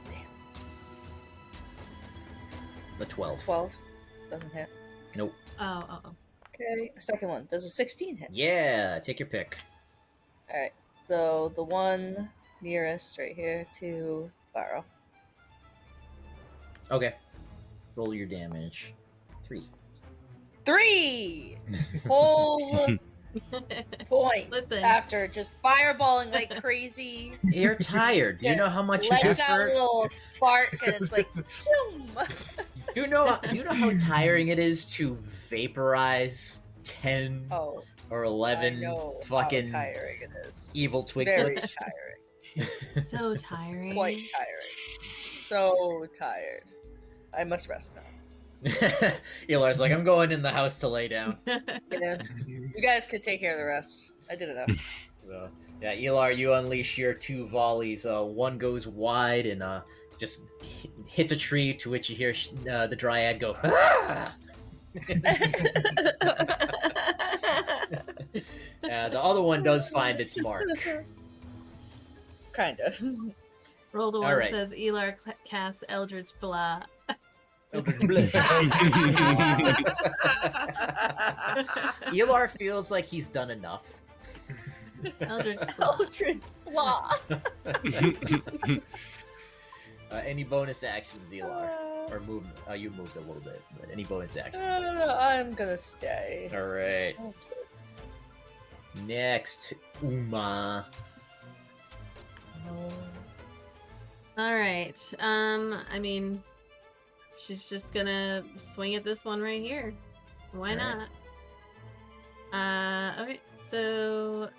Speaker 2: The 12.
Speaker 1: 12 doesn't hit.
Speaker 2: Nope.
Speaker 4: Oh.
Speaker 1: Okay, a second one. Does a 16 hit?
Speaker 2: Yeah, take your pick.
Speaker 1: Alright, so the one nearest right here to Barrow.
Speaker 2: Okay. Roll your damage. 3.
Speaker 1: 3 whole points
Speaker 4: Listen.
Speaker 1: after just fireballing like crazy.
Speaker 2: You're tired. Do you know how much
Speaker 1: Lets out a
Speaker 2: effort?
Speaker 1: little spark and it's like, zoom.
Speaker 2: Do you know how tiring it is to vaporize 10
Speaker 1: Oh,
Speaker 2: or
Speaker 1: I
Speaker 2: 11
Speaker 1: know
Speaker 2: fucking
Speaker 1: how tiring it is.
Speaker 2: evil
Speaker 1: Very
Speaker 2: twigfoots?
Speaker 1: tiring.
Speaker 4: So tiring.
Speaker 1: Quite tiring. So tired. I must rest now.
Speaker 2: Elar's like, I'm going in the house to lay down.
Speaker 1: You know, you guys could take care of the rest. I did enough.
Speaker 2: So, yeah, Elar, you unleash your 2 volleys. One goes wide and just hits a tree, to which you hear the dryad go, "Ah!" The other one does find its mark.
Speaker 1: Kind of.
Speaker 4: Roll the one
Speaker 2: Alright.
Speaker 4: that says Elar casts Eldritch Blah.
Speaker 2: Elar feels like he's done enough.
Speaker 4: Eldritch.
Speaker 1: Eldritch Blah.
Speaker 2: Any bonus actions, Elar? Or move? You moved a little bit, but any bonus actions?
Speaker 1: No, I'm gonna stay.
Speaker 2: All right. Next, Uma.
Speaker 4: All right. I mean, she's just gonna swing at this one right here. Why
Speaker 2: Alright.
Speaker 4: not? Okay. So,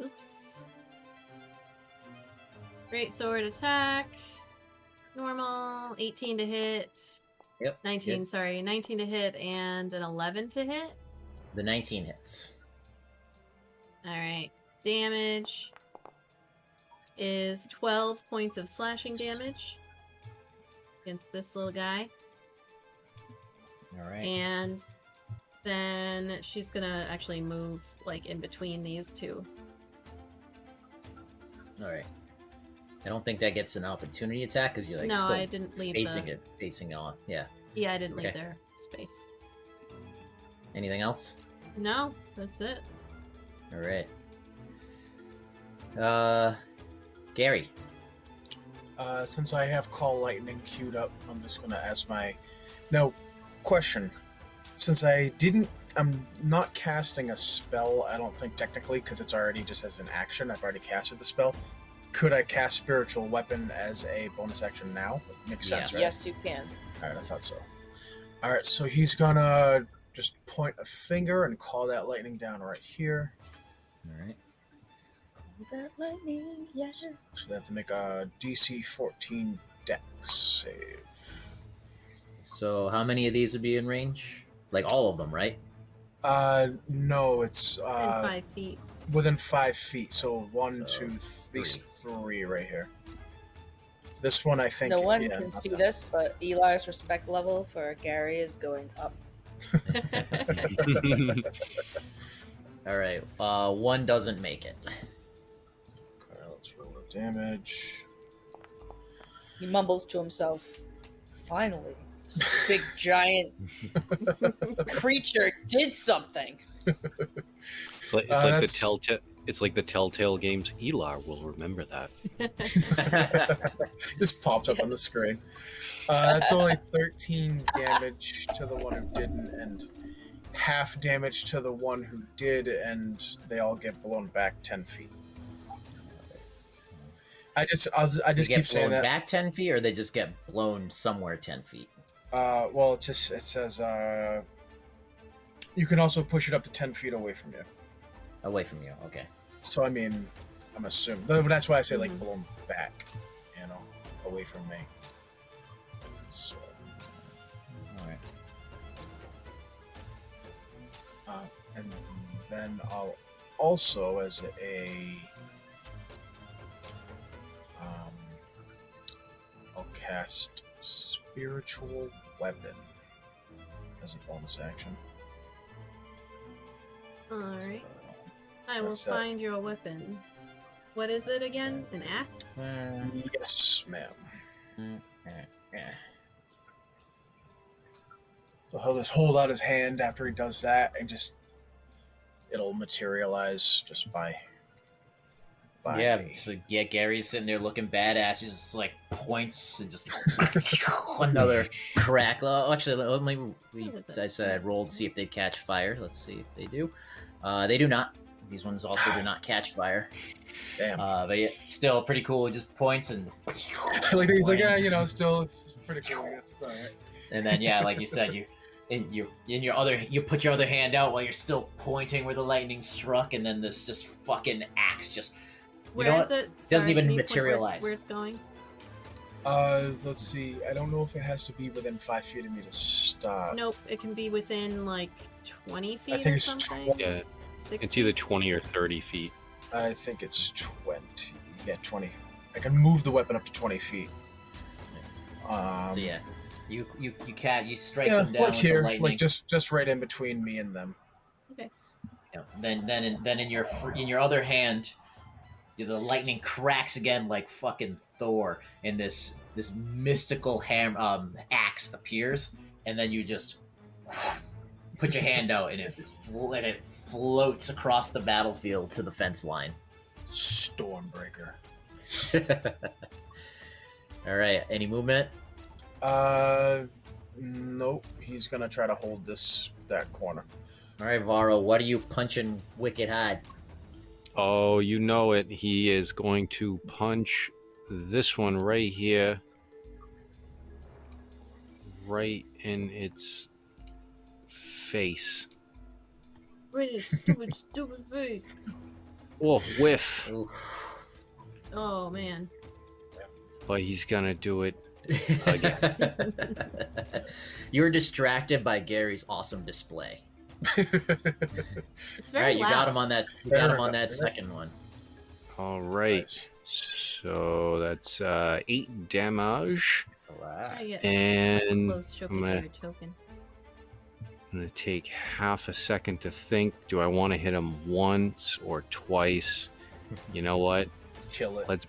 Speaker 4: oops. Great sword attack. Normal. 18 to hit.
Speaker 2: Yep.
Speaker 4: 19.
Speaker 2: good.
Speaker 4: Sorry, 19 to hit and an 11 to hit.
Speaker 2: The 19 hits.
Speaker 4: All right. Damage is 12 points of slashing damage against this little guy.
Speaker 2: All right.
Speaker 4: And then she's gonna actually move like in between these two.
Speaker 2: All right. I don't think that gets an opportunity attack because you're like
Speaker 4: No,
Speaker 2: still
Speaker 4: I didn't leave
Speaker 2: facing
Speaker 4: the...
Speaker 2: it, facing on. Yeah.
Speaker 4: Yeah, I didn't leave
Speaker 2: Okay.
Speaker 4: their space.
Speaker 2: Anything else?
Speaker 4: No, that's it.
Speaker 2: All right. Gary.
Speaker 3: Since I have Call Lightning queued up, I'm just going to ask my... Now, question. Since I'm not casting a spell, I don't think technically, because it's already just as an action. I've already casted the spell. Could I cast Spiritual Weapon as a bonus action now? Makes sense, right?
Speaker 1: Yes, you can.
Speaker 3: Alright, I thought so. Alright, so he's gonna just point a finger and call that lightning down right here.
Speaker 2: All right.
Speaker 1: That lightning, yeah.
Speaker 3: So they have to make a DC 14 Dex save.
Speaker 2: So how many of these would be in range? Like all of them, right?
Speaker 3: No, it's
Speaker 4: In 5 feet.
Speaker 3: within 5 feet. So one,
Speaker 2: So,
Speaker 3: two, at least three right here. This one, I think.
Speaker 1: No one
Speaker 3: yeah,
Speaker 1: can
Speaker 3: not
Speaker 1: see
Speaker 3: that.
Speaker 1: this, but Eli's respect level for Gary is going up.
Speaker 2: All right. One doesn't make it.
Speaker 3: Okay, let's roll the damage.
Speaker 1: He mumbles to himself, finally, this big giant creature did something.
Speaker 5: It's like
Speaker 3: that's-
Speaker 5: It's like the Telltale games. Elar will remember that.
Speaker 3: Just popped up on the
Speaker 1: Yes.
Speaker 3: screen. That's only 13 damage to the one who didn't, and half damage to the one who did, and they all get blown back 10 feet. I just
Speaker 2: They
Speaker 3: keep
Speaker 2: get
Speaker 3: saying
Speaker 2: blown
Speaker 3: that.
Speaker 2: back 10 feet, or they just get blown somewhere 10 feet.
Speaker 3: Well, it says you can also push it up to 10 feet away from you.
Speaker 2: Away from you. Okay.
Speaker 3: So I mean, I'm assuming that's why I say like
Speaker 4: Mhm.
Speaker 3: blown back, away from me. So,
Speaker 2: All right.
Speaker 3: and then I'll also as I'll cast Spiritual Weapon as a bonus action.
Speaker 4: Alright. I will
Speaker 3: That's,
Speaker 4: find your weapon. What is it again? An axe?
Speaker 3: Yes, ma'am.
Speaker 2: Yeah.
Speaker 3: So he'll just hold out his hand after he does that, and it'll materialize just by
Speaker 2: Yeah,
Speaker 3: me.
Speaker 2: so yeah, Gary's sitting there looking badass. He just like points and just another crack. Oh, actually, I said I'd roll to see if they'd catch fire. Let's see if they do. They do not. These ones also do not catch fire.
Speaker 3: Damn.
Speaker 2: But yeah, still pretty cool. He just points and
Speaker 3: Like he's like, yeah, still it's pretty cool. I guess it's alright.
Speaker 2: and then yeah, like you said, you put your other hand out while you're still pointing where the lightning struck, and then this just fucking axe just.
Speaker 4: Where
Speaker 2: know
Speaker 4: is
Speaker 2: what?
Speaker 4: it?
Speaker 2: Doesn't
Speaker 4: Sorry,
Speaker 2: even
Speaker 4: can you point
Speaker 2: materialize.
Speaker 4: where it's going?
Speaker 3: Let's see. I don't know if it has to be within 5 feet of me to stop.
Speaker 4: Nope, it can be within like 20 feet
Speaker 3: I think
Speaker 4: or
Speaker 3: it's
Speaker 4: something.
Speaker 3: 20.
Speaker 5: Yeah,
Speaker 4: 60?
Speaker 5: it's either 20 or 30 feet.
Speaker 3: I think it's 20. Yeah, 20. I can move the weapon up to 20 feet.
Speaker 2: So yeah, you strike
Speaker 3: Yeah,
Speaker 2: them down
Speaker 3: like
Speaker 2: with
Speaker 3: here,
Speaker 2: the lightning.
Speaker 3: like just right in between me and them.
Speaker 2: Yeah. Then in your other hand, The lightning cracks again like fucking Thor, and this mystical axe appears, and then you just put your hand out, and it floats across the battlefield to the fence line.
Speaker 3: Stormbreaker.
Speaker 2: All right, any movement?
Speaker 3: Nope. He's gonna try to hold that corner.
Speaker 2: All right, Varro, what are you punching Wicked hard?
Speaker 5: Oh, you know it. He is going to punch this one right here. Right in its face.
Speaker 4: Right, stupid face.
Speaker 5: Oh, whiff.
Speaker 2: Oof.
Speaker 4: Oh man.
Speaker 5: But he's gonna do it again.
Speaker 2: You were distracted by Gary's awesome display.
Speaker 4: It's
Speaker 2: All
Speaker 4: very
Speaker 2: right, you
Speaker 4: loud.
Speaker 2: got him on that. You got him on that second one.
Speaker 5: All right.
Speaker 3: Nice.
Speaker 5: So that's 8 damage.
Speaker 4: Try to get
Speaker 5: And
Speaker 4: close, choke
Speaker 5: I'm
Speaker 4: it,
Speaker 5: gonna-
Speaker 4: your token.
Speaker 5: I'm gonna take half a second to think. Do I want to hit him once or twice? You know what?
Speaker 3: Kill it.
Speaker 5: Let's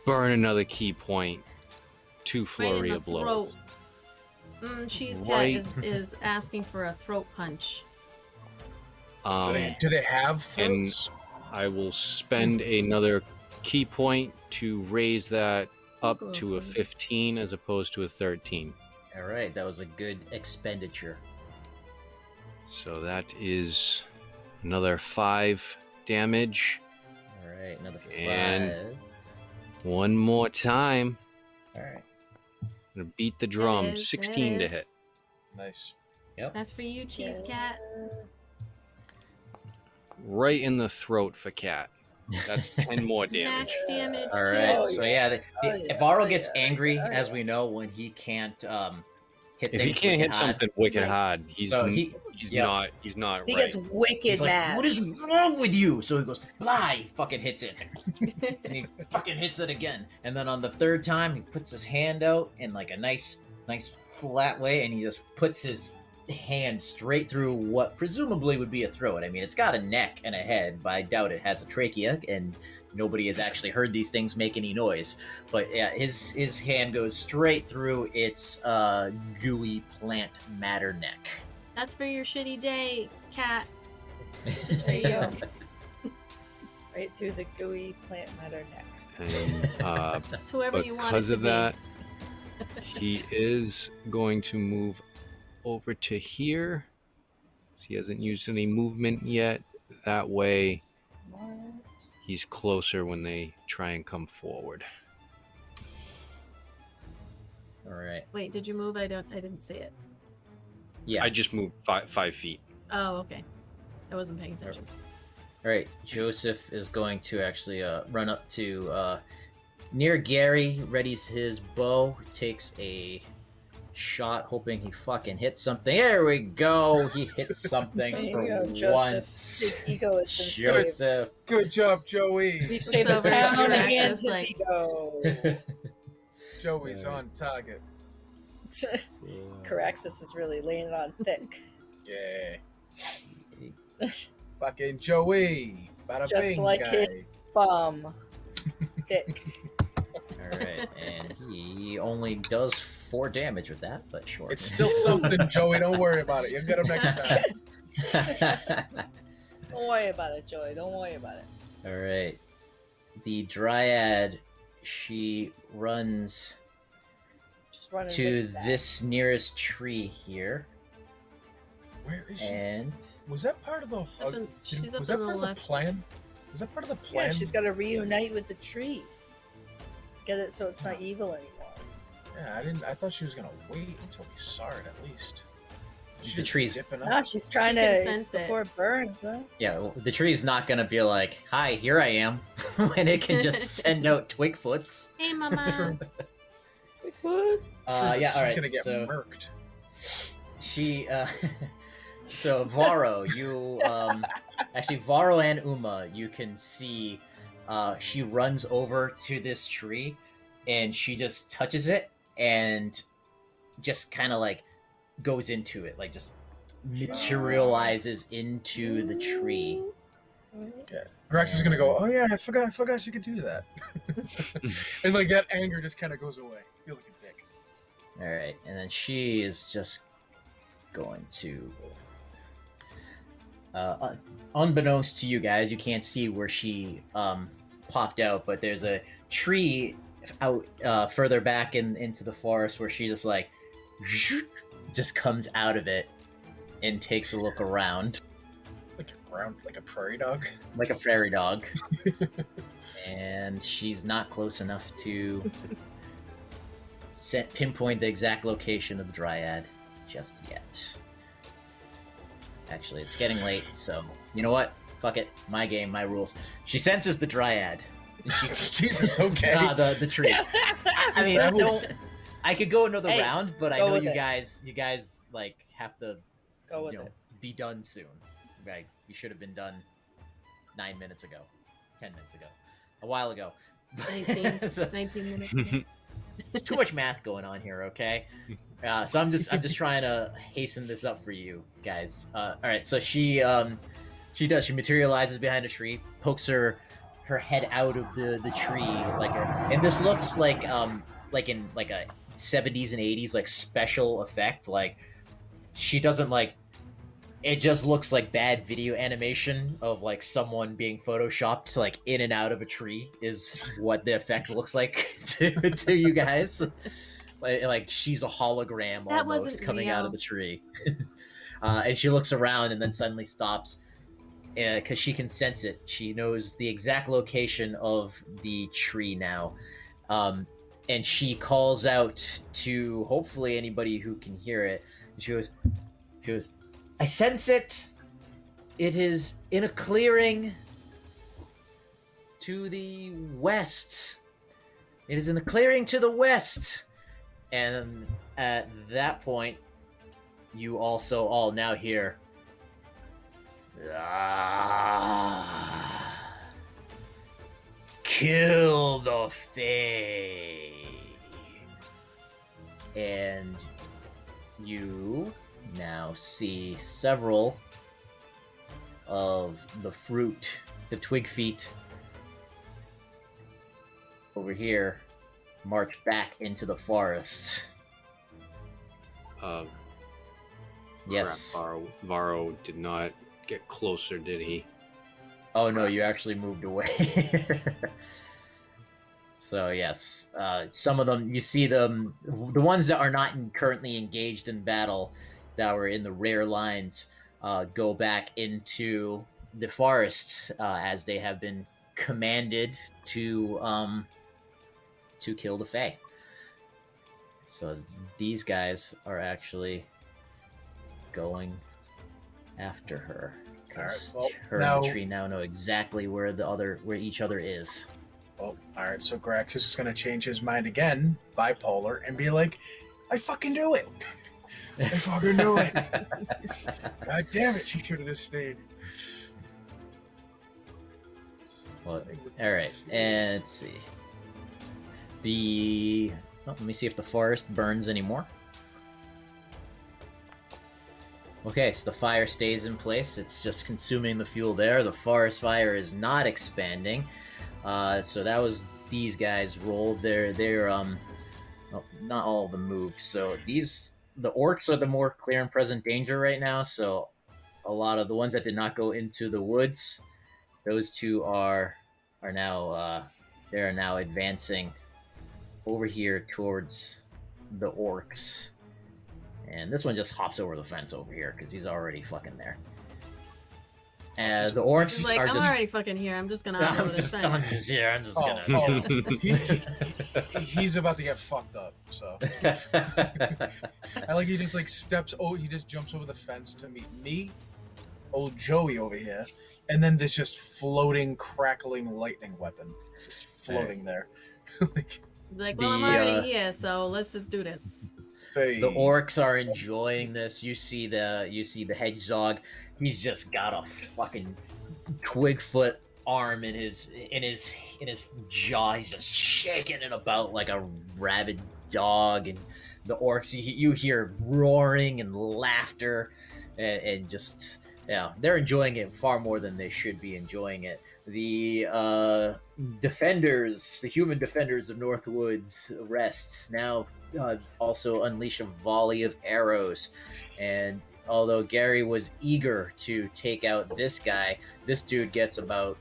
Speaker 5: burn another key point. 2
Speaker 4: Right
Speaker 5: flurry
Speaker 4: in
Speaker 5: of
Speaker 4: the
Speaker 5: blows.
Speaker 4: throat. Cheesecat
Speaker 5: Right.
Speaker 4: is asking for a throat punch.
Speaker 3: Do they have
Speaker 5: and-
Speaker 3: throats?
Speaker 5: I will spend another key point to raise that up to a 15 as opposed to a 13.
Speaker 2: All right, that was a good expenditure.
Speaker 5: So that is another 5 damage.
Speaker 2: All right, another 5.
Speaker 5: And- One more time.
Speaker 2: All right.
Speaker 5: I'm gonna beat the drum.
Speaker 4: That is-
Speaker 5: 16
Speaker 4: that
Speaker 5: to
Speaker 4: is-
Speaker 5: hit.
Speaker 3: Nice.
Speaker 2: Yep.
Speaker 4: That's for you, Cheesecat.
Speaker 5: Right in the throat for Cat. That's 10 more damage.
Speaker 4: Max damage.
Speaker 2: All
Speaker 4: too.
Speaker 2: right.
Speaker 1: Oh,
Speaker 2: So
Speaker 1: yeah.
Speaker 2: if Varro
Speaker 1: Oh,
Speaker 2: gets
Speaker 1: yeah.
Speaker 2: angry,
Speaker 1: Oh,
Speaker 2: as
Speaker 1: yeah.
Speaker 2: we know, when he can't hit
Speaker 5: If
Speaker 2: things
Speaker 5: he can't hit
Speaker 2: wicked hard,
Speaker 5: something wicked
Speaker 4: Like-
Speaker 5: hard, he's
Speaker 2: so
Speaker 5: he's
Speaker 2: yep.
Speaker 5: not
Speaker 1: He
Speaker 5: right.
Speaker 1: gets wicked
Speaker 2: he's like,
Speaker 1: mad.
Speaker 2: "What is wrong with you?" So he goes, "Blah!" He fucking hits it, and he fucking hits it again. And then on the third time, he puts his hand out in like a nice flat way, and he just puts his hand straight through what presumably would be a throat. I mean, it's got a neck and a head, but I doubt it has a trachea, and nobody has actually heard these things make any noise. But yeah, his hand goes straight through its gooey plant matter neck.
Speaker 4: That's for your shitty day, Cat. It's just for you.
Speaker 1: Right through the gooey plant matter neck.
Speaker 5: And
Speaker 4: It's whoever you want it
Speaker 5: because
Speaker 4: to
Speaker 5: of
Speaker 4: be.
Speaker 5: that, he is going to move over to here. He hasn't used any movement yet. That way,
Speaker 1: What?
Speaker 5: he's closer when they try and come forward.
Speaker 2: All right.
Speaker 4: Wait, did you move? I didn't see it.
Speaker 2: Yeah.
Speaker 5: I just moved 5 feet.
Speaker 4: Oh, okay. I wasn't paying attention.
Speaker 2: All right. Joseph is going to actually run up to near Gary, readies his bow, takes a shot, hoping he fucking hits something. There we go. He hits something
Speaker 1: There you
Speaker 2: for
Speaker 1: go, Joseph.
Speaker 2: once.
Speaker 1: His ego has been saved.
Speaker 2: Joseph.
Speaker 3: Good job, Joey.
Speaker 1: We've saved
Speaker 4: Over
Speaker 1: the town
Speaker 4: your
Speaker 1: against
Speaker 4: access,
Speaker 1: his
Speaker 4: like-
Speaker 1: ego.
Speaker 3: Joey's on target.
Speaker 1: Caraxus is really laying it on thick.
Speaker 3: Yeah. Fucking Joey. Bada
Speaker 1: Just
Speaker 3: bing,
Speaker 1: like
Speaker 3: guy.
Speaker 1: his bum. Thick.
Speaker 2: All right, and he only does 4 damage with that, but sure.
Speaker 3: It's still something, Joey. Don't worry about it. You'll get him next time.
Speaker 1: Don't worry about it, Joey. Don't worry about it.
Speaker 2: All right. The Dryad, she runs
Speaker 1: Just running
Speaker 2: to
Speaker 1: wicked back.
Speaker 2: this nearest tree here,
Speaker 3: Where is she?
Speaker 2: and
Speaker 3: Was that part of the?
Speaker 4: Up in- she's up
Speaker 3: was
Speaker 4: in
Speaker 3: that
Speaker 4: the
Speaker 3: part of the
Speaker 4: left.
Speaker 3: plan? Was that part of the plan?
Speaker 1: Yeah, she's got to reunite with the tree. Get it so it's not evil anymore.
Speaker 3: Yeah, I didn't. I thought she was gonna wait until we saw it at least. She's
Speaker 2: The
Speaker 3: just
Speaker 2: trees-
Speaker 3: dipping
Speaker 1: Nah,
Speaker 3: up.
Speaker 1: she's trying
Speaker 4: She
Speaker 1: to.
Speaker 4: can
Speaker 1: It's
Speaker 4: sense it.
Speaker 1: before it burns, man.
Speaker 2: yeah, well, the tree's not gonna be like, "Hi, here I am," when it can just send out twigfoots.
Speaker 4: Hey, Mama.
Speaker 1: What?
Speaker 2: Yeah,
Speaker 3: She's
Speaker 2: all right.
Speaker 3: gonna get
Speaker 2: So
Speaker 3: murked.
Speaker 2: she, so Varro, you, actually Varro and Uma, you can see, she runs over to this tree, and she just touches it, and just kind of like goes into it, like just materializes into the tree.
Speaker 3: Grax is gonna go, oh yeah, I forgot she could do that. And like that anger just kind of goes away. Feel like a dick.
Speaker 2: All right, and then she is just going to, unbeknownst to you guys, you can't see where she popped out, but there's a tree out further back into the forest where she just like just comes out of it and takes a look around.
Speaker 3: Like a prairie dog?
Speaker 2: Like a prairie dog. And she's not close enough to pinpoint the exact location of the dryad just yet. Actually, it's getting late, so you know what? Fuck it. My game, my rules. She senses the dryad.
Speaker 3: Jesus, okay.
Speaker 2: The tree. I mean, I could go another round, but I know you
Speaker 1: with it.
Speaker 2: guys like have to
Speaker 1: Go with it.
Speaker 2: be done soon. Right? You should have been done 9 minutes ago, 10 minutes ago, a while ago.
Speaker 4: 19,
Speaker 2: So,
Speaker 4: 19 minutes ago.
Speaker 2: there's too much math going on here, okay? So I'm just trying to hasten this up for you guys. All right, so she materializes behind a tree, pokes her head out of the tree and this looks like in like a 70s and 80s like special effect. Like she doesn't like. It just looks like bad video animation of like someone being photoshopped like in and out of a tree is what the effect looks like to you guys. Like she's a hologram
Speaker 4: That
Speaker 2: almost
Speaker 4: wasn't
Speaker 2: coming out
Speaker 4: real.
Speaker 2: of the tree. And she looks around and then suddenly stops because she can sense it. She knows the exact location of the tree now. And she calls out to hopefully anybody who can hear it. She goes, I sense it. It is in a clearing to the west. It is in the clearing to the west. And at that point, you also all now hear, kill the Fae. And you now see several of the fruit, the twig feet over here, march back into the forest. Yes.
Speaker 5: Crap, Varro did not get closer, did he?
Speaker 2: Oh no, you actually moved away. So yes, some of them, you see them, the ones that are not currently engaged in battle, that were in the rear lines, go back into the forest as they have been commanded to kill the Fae. So these guys are actually going after her because
Speaker 3: Alright, well,
Speaker 2: her
Speaker 3: now-
Speaker 2: and the tree now know exactly where each other is.
Speaker 3: Well, alright, so Grax is gonna change his mind again, bipolar, and be like, I fucking knew it! I fucking knew it! God damn it, she should have just stayed.
Speaker 2: Well, all right, and let's see. Let me see if the forest burns anymore. Okay, so the fire stays in place. It's just consuming the fuel there. The forest fire is not expanding. So that was these guys rolled. They're well, not all of them moved. So the orcs are the more clear and present danger right now. So a lot of the ones that did not go into the woods, those two are now they are now advancing over here towards the orcs. And this one just hops over the fence over here because he's already fucking there. And the orcs
Speaker 4: He's like,
Speaker 2: are
Speaker 4: I'm
Speaker 2: just.
Speaker 4: already fucking here. I'm just gonna hop over this fence.
Speaker 2: I'm just here. I'm just
Speaker 3: Oh,
Speaker 2: gonna.
Speaker 3: he's about to get fucked up, so. I like he just like steps, he just jumps over the fence to meet me, old Joey over here, and then this just floating, crackling lightning weapon. Just floating there.
Speaker 4: Like, well, I'm
Speaker 2: The,
Speaker 4: already here, so let's just do this.
Speaker 3: Hey.
Speaker 2: The orcs are enjoying this. You see the hedgehog. He's just got a fucking twigfoot arm in his jaw. He's just shaking it about like a rabid dog. And the orcs, you hear roaring and laughter, and just Yeah, they're enjoying it far more than they should be enjoying it. The defenders, the human defenders of Northwoods Rests, now also unleash a volley of arrows. And although Gary was eager to take out this guy, this dude gets about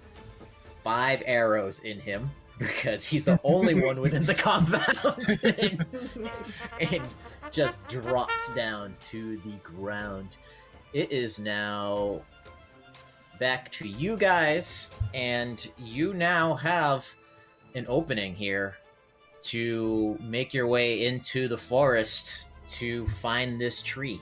Speaker 2: 5 arrows in him because he's the only one within the compound and just drops down to the ground. It is now back to you guys, and you now have an opening here to make your way into the forest to find this tree.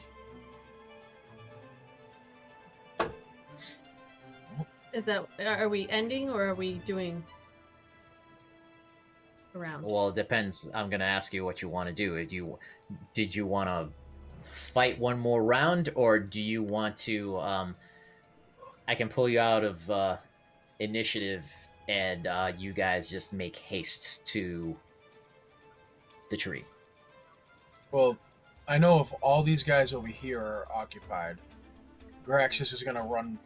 Speaker 4: Is that, are we ending or are we doing a round?
Speaker 2: Well, it depends. I'm going to ask you what you want to do. Did you want to fight one more round, or do you want to I can pull you out of initiative and you guys just make haste to the tree?
Speaker 3: Well, I know if all these guys over here are occupied, Graxus is going to run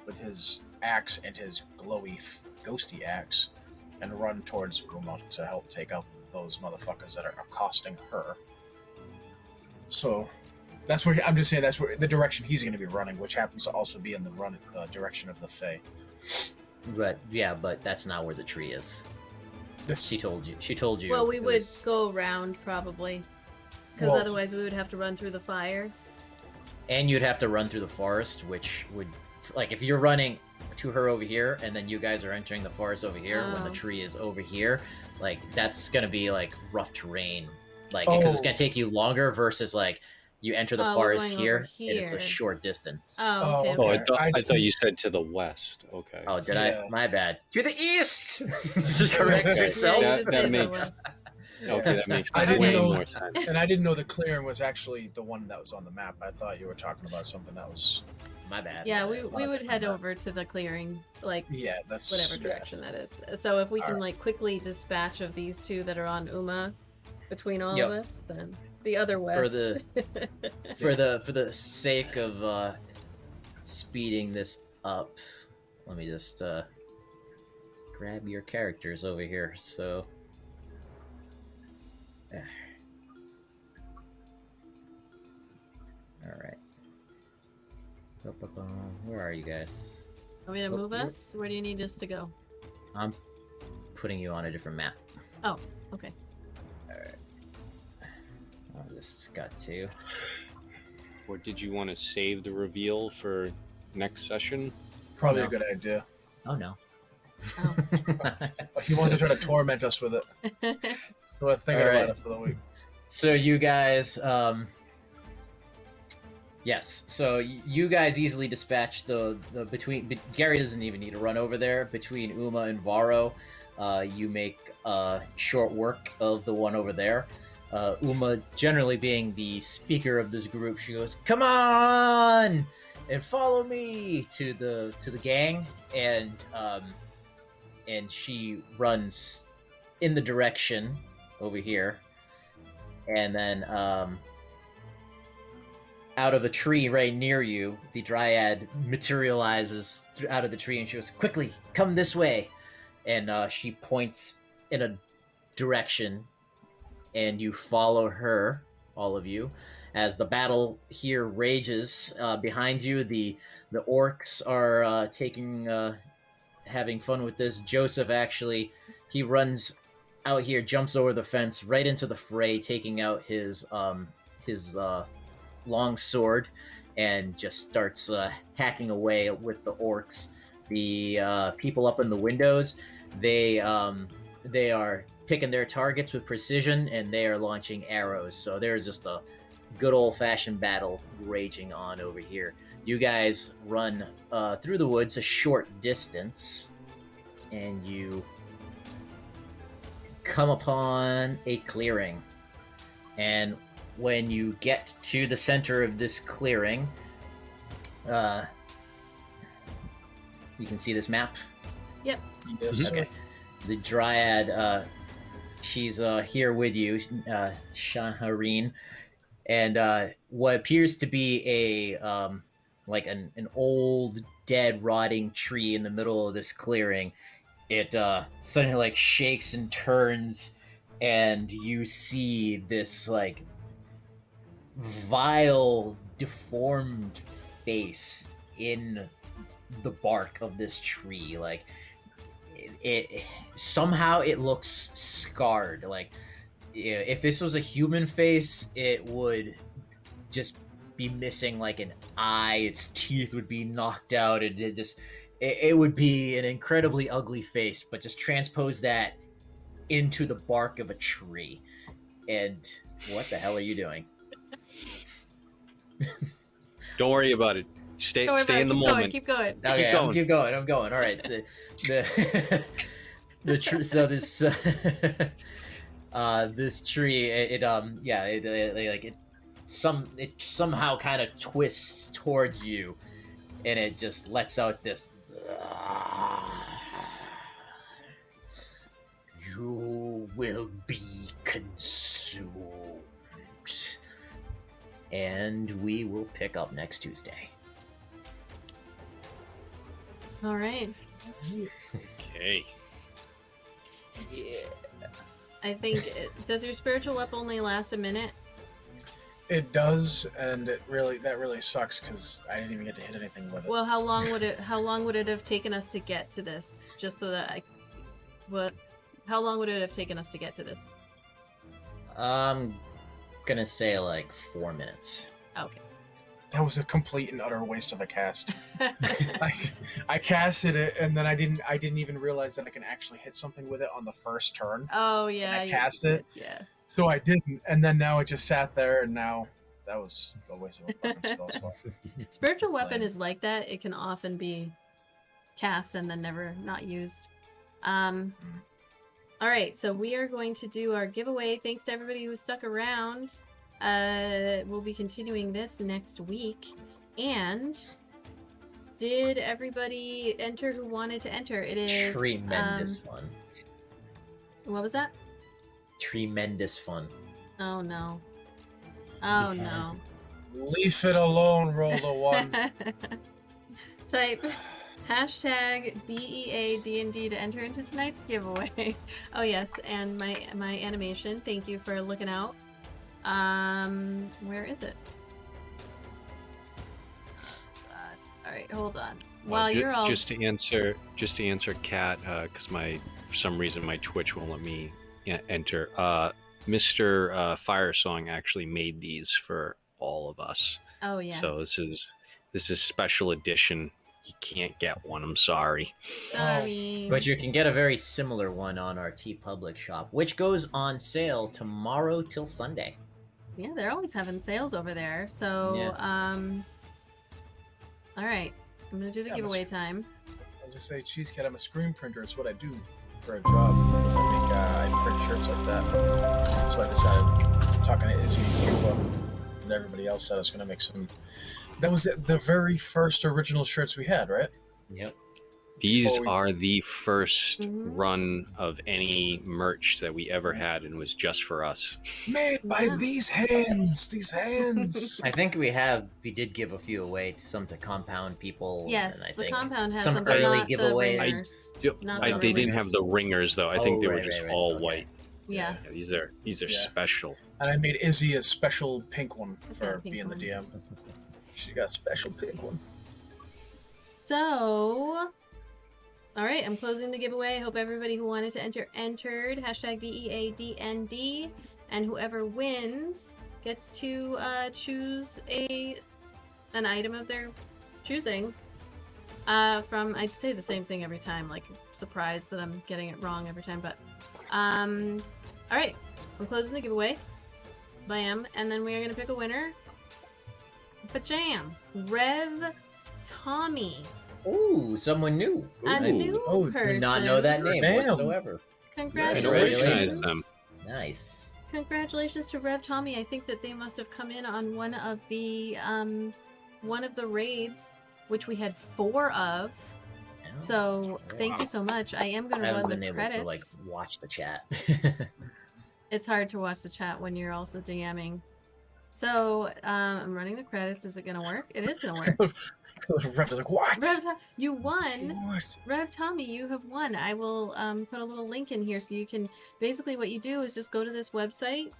Speaker 3: with his axe and his glowy, ghosty axe and run towards Uma to help take out those motherfuckers that are accosting her. So that's where I'm just saying that's where the direction he's going to be running, which happens to also be in the direction of the Fae.
Speaker 2: But yeah, but that's not where the tree is. She told you. She told you.
Speaker 4: Well, we
Speaker 2: it
Speaker 4: would
Speaker 2: was-
Speaker 4: go around probably, because
Speaker 3: Well-
Speaker 4: otherwise we would have to run through the fire.
Speaker 2: and you'd have to run through the forest, which would, like, if you're running to her over here, and then you guys are entering the forest over here when the
Speaker 4: Oh.
Speaker 2: tree is over here, like that's gonna be like rough terrain, like because it's
Speaker 3: Oh.
Speaker 2: gonna take you longer versus like you enter the
Speaker 4: Oh, we're
Speaker 2: forest
Speaker 4: going
Speaker 2: here,
Speaker 4: over
Speaker 2: and it's a
Speaker 4: here.
Speaker 2: short distance.
Speaker 4: Oh, okay.
Speaker 3: Oh,
Speaker 5: Oh,
Speaker 4: okay.
Speaker 5: I
Speaker 3: I
Speaker 5: thought you said to the west. Okay.
Speaker 2: Oh, did
Speaker 3: Yeah.
Speaker 2: I? My bad. To the east. To correct
Speaker 3: Yeah,
Speaker 2: yourself.
Speaker 4: Yeah,
Speaker 5: That-
Speaker 4: you did
Speaker 5: that
Speaker 4: say the
Speaker 5: makes-
Speaker 4: west.
Speaker 5: Okay, that makes
Speaker 3: I
Speaker 4: didn't
Speaker 5: way
Speaker 3: know-
Speaker 5: more sense.
Speaker 3: And I didn't know the clearing was actually the one that was on the map. I thought you were talking about something that was...
Speaker 2: My bad.
Speaker 4: Yeah,
Speaker 2: my
Speaker 4: we
Speaker 2: bad.
Speaker 4: would head over to the clearing, like
Speaker 3: Yeah, that's...
Speaker 4: whatever direction
Speaker 3: yes.
Speaker 4: that is. So if we can
Speaker 3: Alright.
Speaker 4: like quickly dispatch of these two that are on Uma between all
Speaker 2: Yep.
Speaker 4: of us, then the other west.
Speaker 2: For the sake of speeding this up, let me just grab your characters over here. So all right. Where are you guys?
Speaker 4: Want me to
Speaker 2: Oh,
Speaker 4: move
Speaker 2: yep.
Speaker 4: us? Where do you need us to go?
Speaker 2: I'm putting you on a different map.
Speaker 4: Oh, okay.
Speaker 2: All right. I just got to.
Speaker 5: Or did you want to save the reveal for next session?
Speaker 3: Probably
Speaker 2: No.
Speaker 3: a good idea.
Speaker 2: Oh no.
Speaker 4: Oh.
Speaker 3: He wants to try to torment us with it. So we're thinking
Speaker 2: Alright.
Speaker 3: about it for the week.
Speaker 2: So you guys, yes. So you guys easily dispatch the between. Gary doesn't even need to run over there. Between Uma and Varro, you make short work of the one over there. Uma, generally being the speaker of this group, she goes, "Come on and follow me" to the gang, and she runs in the direction over here. And then out of a tree right near you, the dryad materializes out of the tree and she goes, "Quickly, come this way." And she points in a direction, and you follow her, all of you, as the battle here rages. Behind you, the orcs are having fun with this. Joseph actually, he runs out here, jumps over the fence right into the fray, taking out his long sword, and just starts hacking away with the orcs. The people up in the windows, they are picking their targets with precision, and they are launching arrows. So there's just a good old-fashioned battle raging on over here. You guys run through the woods a short distance, and you come upon a clearing. And when you get to the center of this clearing, you can see this map.
Speaker 3: Yes,
Speaker 2: Okay. The dryad, she's here with you, Shahareen, and what appears to be like an old, dead, rotting tree in the middle of this clearing. It suddenly like shakes and turns, and you see this like vile, deformed face in the bark of this tree. Like it somehow it looks scarred. Like if this was a human face, it would just be missing like an eye. Its teeth would be knocked out. It would be an incredibly ugly face. But just transpose that into the bark of a tree, and what the hell are you doing?
Speaker 5: Don't worry about it. Stay in the moment.
Speaker 4: Keep going.
Speaker 2: Okay,
Speaker 5: Keep going.
Speaker 2: I'm going. All right. So this this tree, it somehow kind of twists towards you, and it just lets out this. You will be consumed, and we will pick up next Tuesday.
Speaker 4: All right.
Speaker 5: Okay.
Speaker 2: Yeah.
Speaker 4: I think does your spiritual weapon only last a minute?
Speaker 3: It does, and that really sucks because I didn't even get to hit anything with it.
Speaker 4: Well, how long would it have taken us to get to this? Just so that how long would it have taken us to get to this?
Speaker 2: I'm gonna say like 4 minutes.
Speaker 4: Okay.
Speaker 3: That was a complete and utter waste of a cast. I casted it, and then I didn't even realize that I can actually hit something with it on the first turn.
Speaker 4: Oh yeah.
Speaker 3: I cast it.
Speaker 4: Yeah.
Speaker 3: So I didn't, and then now it just sat there, and now that was a waste of a fucking spell slot.
Speaker 4: Spiritual weapon is like that. It can often be cast and then never not used. All right, so we are going to do our giveaway. Thanks to everybody who stuck around. We'll be continuing this next week. And did everybody enter who wanted to enter? It is
Speaker 2: Tremendous fun.
Speaker 4: What was that?
Speaker 2: Tremendous fun.
Speaker 4: Oh no. Oh no.
Speaker 3: Leave it alone, roll the one.
Speaker 4: Type hashtag BEADND to enter into tonight's giveaway. Oh yes, and my animation. Thank you for looking out. Where is it? All right, hold on. While you're all
Speaker 5: just to answer Kat, because for some reason my Twitch won't let me enter. Mr. Firesong actually made these for all of us.
Speaker 4: Oh yes.
Speaker 5: So this is special edition. You can't get one. I'm sorry.
Speaker 4: Sorry.
Speaker 2: But you can get a very similar one on our TeePublic shop, which goes on sale tomorrow till Sunday.
Speaker 4: Yeah, they're always having sales over there. So,
Speaker 2: Yeah.
Speaker 4: All right, I'm gonna do the giveaway time.
Speaker 3: As I say, Cheesecat, I'm a screen printer. It's what I do for a job. So I print shirts like that. So I decided, talking to Izzy and Cuba and everybody else, that I was going to make some. That was the very first original shirts we had, right?
Speaker 2: Yep.
Speaker 5: These are the first run of any merch that we ever had, and was just for us.
Speaker 3: Made by these hands. These hands.
Speaker 2: I think we did give a few away, some to compound people.
Speaker 4: Yes,
Speaker 2: and I
Speaker 4: the
Speaker 2: think
Speaker 4: compound has
Speaker 2: some
Speaker 4: some, but
Speaker 2: early
Speaker 4: not
Speaker 2: giveaways.
Speaker 4: the ringers. Not the
Speaker 5: They didn't
Speaker 4: ringers.
Speaker 5: have the ringers though. I think they were just all
Speaker 2: okay.
Speaker 5: white.
Speaker 4: Yeah.
Speaker 5: These are special.
Speaker 3: And I made Izzy a special pink one
Speaker 4: What's
Speaker 3: for
Speaker 4: that pink
Speaker 3: being
Speaker 4: one?
Speaker 3: the DM. She got a special pink one.
Speaker 4: So, all right, I'm closing the giveaway. I hope everybody who wanted to enter entered. Hashtag BEADND. And whoever wins gets to choose an item of their choosing. I'd say the same thing every time, like surprised that I'm getting it wrong every time, but all right, I'm closing the giveaway. Bam, and then we are gonna pick a winner. Bajam, Rev Tommy.
Speaker 2: Ooh, someone new.
Speaker 4: A new
Speaker 3: Oh,
Speaker 4: person.
Speaker 2: Did not know that name
Speaker 3: Bam.
Speaker 2: whatsoever.
Speaker 4: Congratulations.
Speaker 5: Recognize them.
Speaker 2: Nice.
Speaker 4: Congratulations to Rev Tommy. I think that they must have come in on one of the raids, which we had 4 of.
Speaker 2: Yeah.
Speaker 4: So thank you so much. I am going
Speaker 2: I
Speaker 4: to
Speaker 2: haven't
Speaker 4: run
Speaker 2: been
Speaker 4: the
Speaker 2: able
Speaker 4: credits.
Speaker 2: to like watch the chat.
Speaker 4: It's hard to watch the chat when you're also DMing. So, I'm running the credits. Is it gonna work? It is gonna work.
Speaker 3: Rev's like, what?
Speaker 4: You won.
Speaker 3: What?
Speaker 4: Rev Tommy, you have won. I will put a little link in here so you can. Basically, what you do is just go to this website.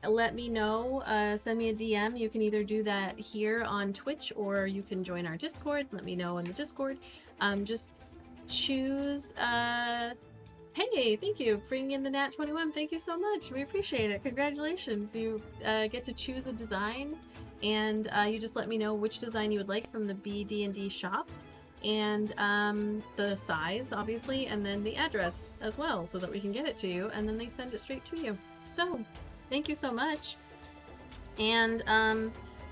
Speaker 4: Let me know. Send me a DM. You can either do that here on Twitch or you can join our Discord. Let me know in the Discord. Just choose. Hey, thank you for bringing in the NAT21. Thank you so much. We appreciate it. Congratulations. You get to choose a design, and you just let me know which design you would like from the BD&D shop, and the size, obviously, and then the address as well, so that we can get it to you, and then they send it straight to you. So, thank you so much. And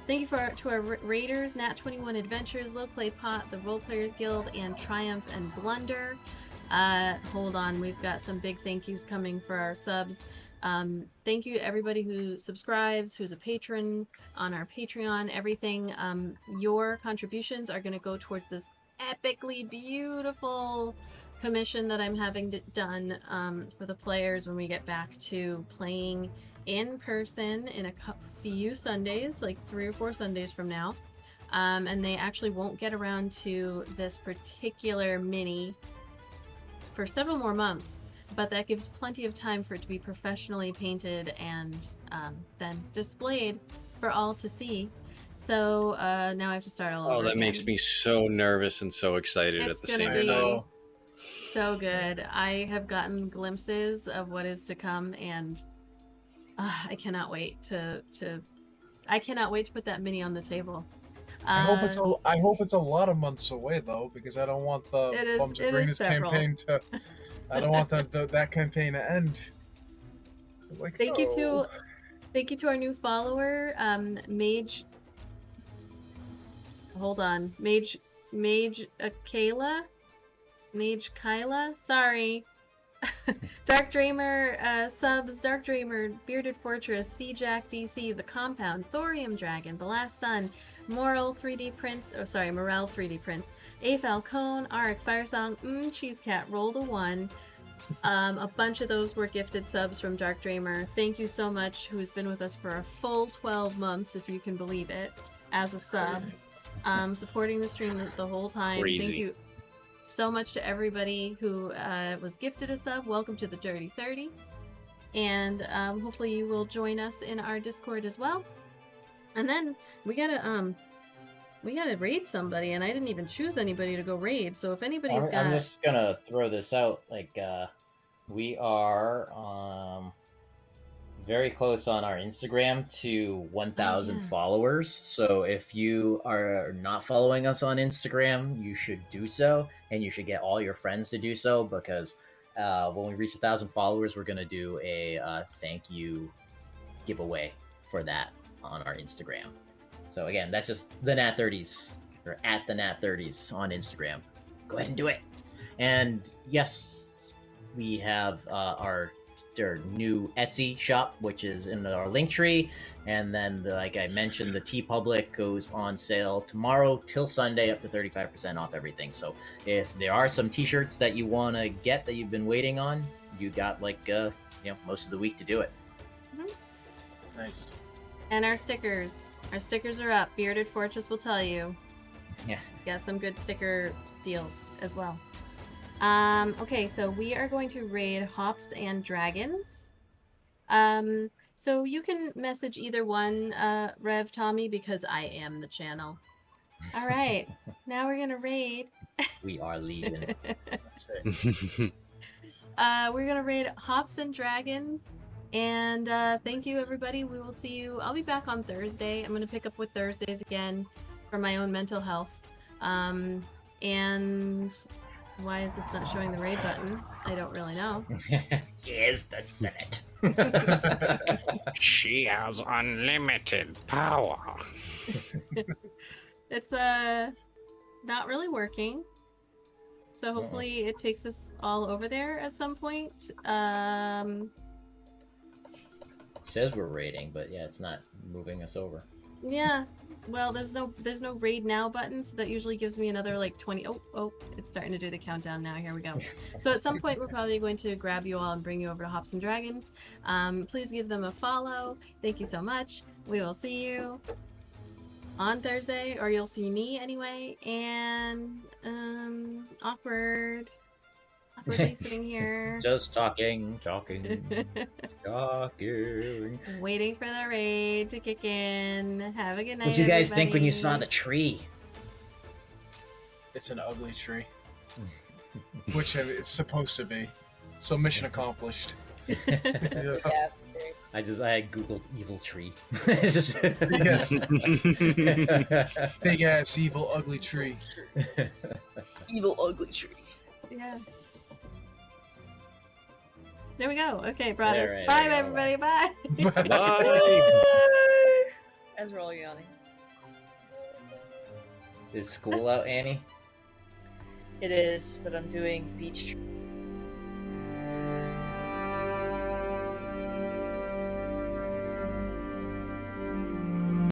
Speaker 4: thank you to our Raiders, Nat21 Adventures, Low Play Pot, the Role Players Guild, and Triumph and Blunder. Hold on, we've got some big thank yous coming for our subs. Thank you to everybody who subscribes, who's a patron on our Patreon, everything. Your contributions are going to go towards this epically beautiful commission that I'm having done for the players when we get back to playing in person in a few Sundays, like 3 or 4 Sundays from now. And they actually won't get around to this particular mini for several more months, but that gives plenty of time for it to be professionally painted and then displayed for all to see. So now I have to start all over.
Speaker 5: Oh, that
Speaker 4: again.
Speaker 5: makes me so nervous and so excited
Speaker 4: It's
Speaker 5: at the same
Speaker 4: gonna be
Speaker 5: time.
Speaker 4: so good. I have gotten glimpses of what is to come, and I cannot wait to I cannot wait to put that mini on the table.
Speaker 3: I hope it's a lot of months away though, because I don't want the Bums of Greenness campaign to. I don't want that campaign to end. Like,
Speaker 4: thank you to our new follower, Mage. Hold on, Mage Kayla, Mage Kyla. Sorry. Dark Dreamer subs, Dark Dreamer, Bearded Fortress, Sea Jack DC, The Compound, Thorium Dragon, The Last Sun, Morel 3D Prince, Morel 3D Prince, A Falcone, Arik Firesong, Cheese Cat, rolled a 1. A bunch of those were gifted subs from Dark Dreamer. Thank you so much, who's been with us for a full 12 months, if you can believe it, as a sub, supporting the stream the whole time.
Speaker 5: Crazy.
Speaker 4: Thank you so much to everybody who was gifted a sub. Welcome to the Dirty 30s, and hopefully you will join us in our Discord as well. And then we gotta raid somebody, and I didn't even choose anybody to go raid. So if anybody's got,
Speaker 2: I'm just gonna throw this out. Like, we are very close on our Instagram to 1,000 followers. So if you are not following us on Instagram, you should do so, and you should get all your friends to do so, because when we reach 1,000 followers, we're gonna do a thank you giveaway for that on our Instagram. So again, that's just the NAT30s, or at the NAT30s on Instagram. Go ahead and do it. And yes, we have our new Etsy shop, which is in our link tree. And then, like I mentioned, the TeePublic goes on sale tomorrow till Sunday, up to 35% off everything. So if there are some t-shirts that you want to get that you've been waiting on, you got most of the week to do it.
Speaker 3: Nice.
Speaker 4: and our stickers are up. Bearded Fortress will tell you.
Speaker 2: Yeah.
Speaker 4: Got some good sticker deals as well. Okay, so we are going to raid Hops and Dragons. So you can message either one, Rev Tommy, because I am the channel. All right, now we're gonna raid.
Speaker 2: We are leaving.
Speaker 3: That's it.
Speaker 4: We're gonna raid Hops and Dragons, and thank you everybody. We will see you. I'll be back on Thursday. I'm gonna pick up with Thursdays again for my own mental health. And why is this not showing the raid button? I don't really know.
Speaker 2: Here's the Senate.
Speaker 5: She has unlimited power.
Speaker 4: It's not really working. So hopefully it takes us all over there at some point.
Speaker 2: It says we're raiding, but yeah, it's not moving us over.
Speaker 4: Yeah. Well, there's no raid now button, so that usually gives me another like 20. Oh, it's starting to do the countdown now. Here we go. So at some point, we're probably going to grab you all and bring you over to Hops and Dragons. Please give them a follow. Thank you so much. We will see you on Thursday, or you'll see me anyway. And awkwardly sitting here.
Speaker 2: Just talking.
Speaker 4: Waiting for the raid to kick in. Have a good night.
Speaker 2: What do you guys think when you saw
Speaker 4: everybody.
Speaker 2: the tree?
Speaker 3: It's an ugly tree. Which it's supposed to be. So mission accomplished.
Speaker 1: Yes.
Speaker 2: I had Googled evil tree. It's just-
Speaker 3: Yes. Big ass, evil, ugly tree.
Speaker 1: Evil ugly tree.
Speaker 4: Yeah. There we go. Okay, brought us.
Speaker 2: Alright,
Speaker 4: Bye,
Speaker 2: there we
Speaker 4: everybody. Bye.
Speaker 5: Bye.
Speaker 1: As we're all yawning.
Speaker 2: Is school out, Annie?
Speaker 1: It is, but I'm doing beach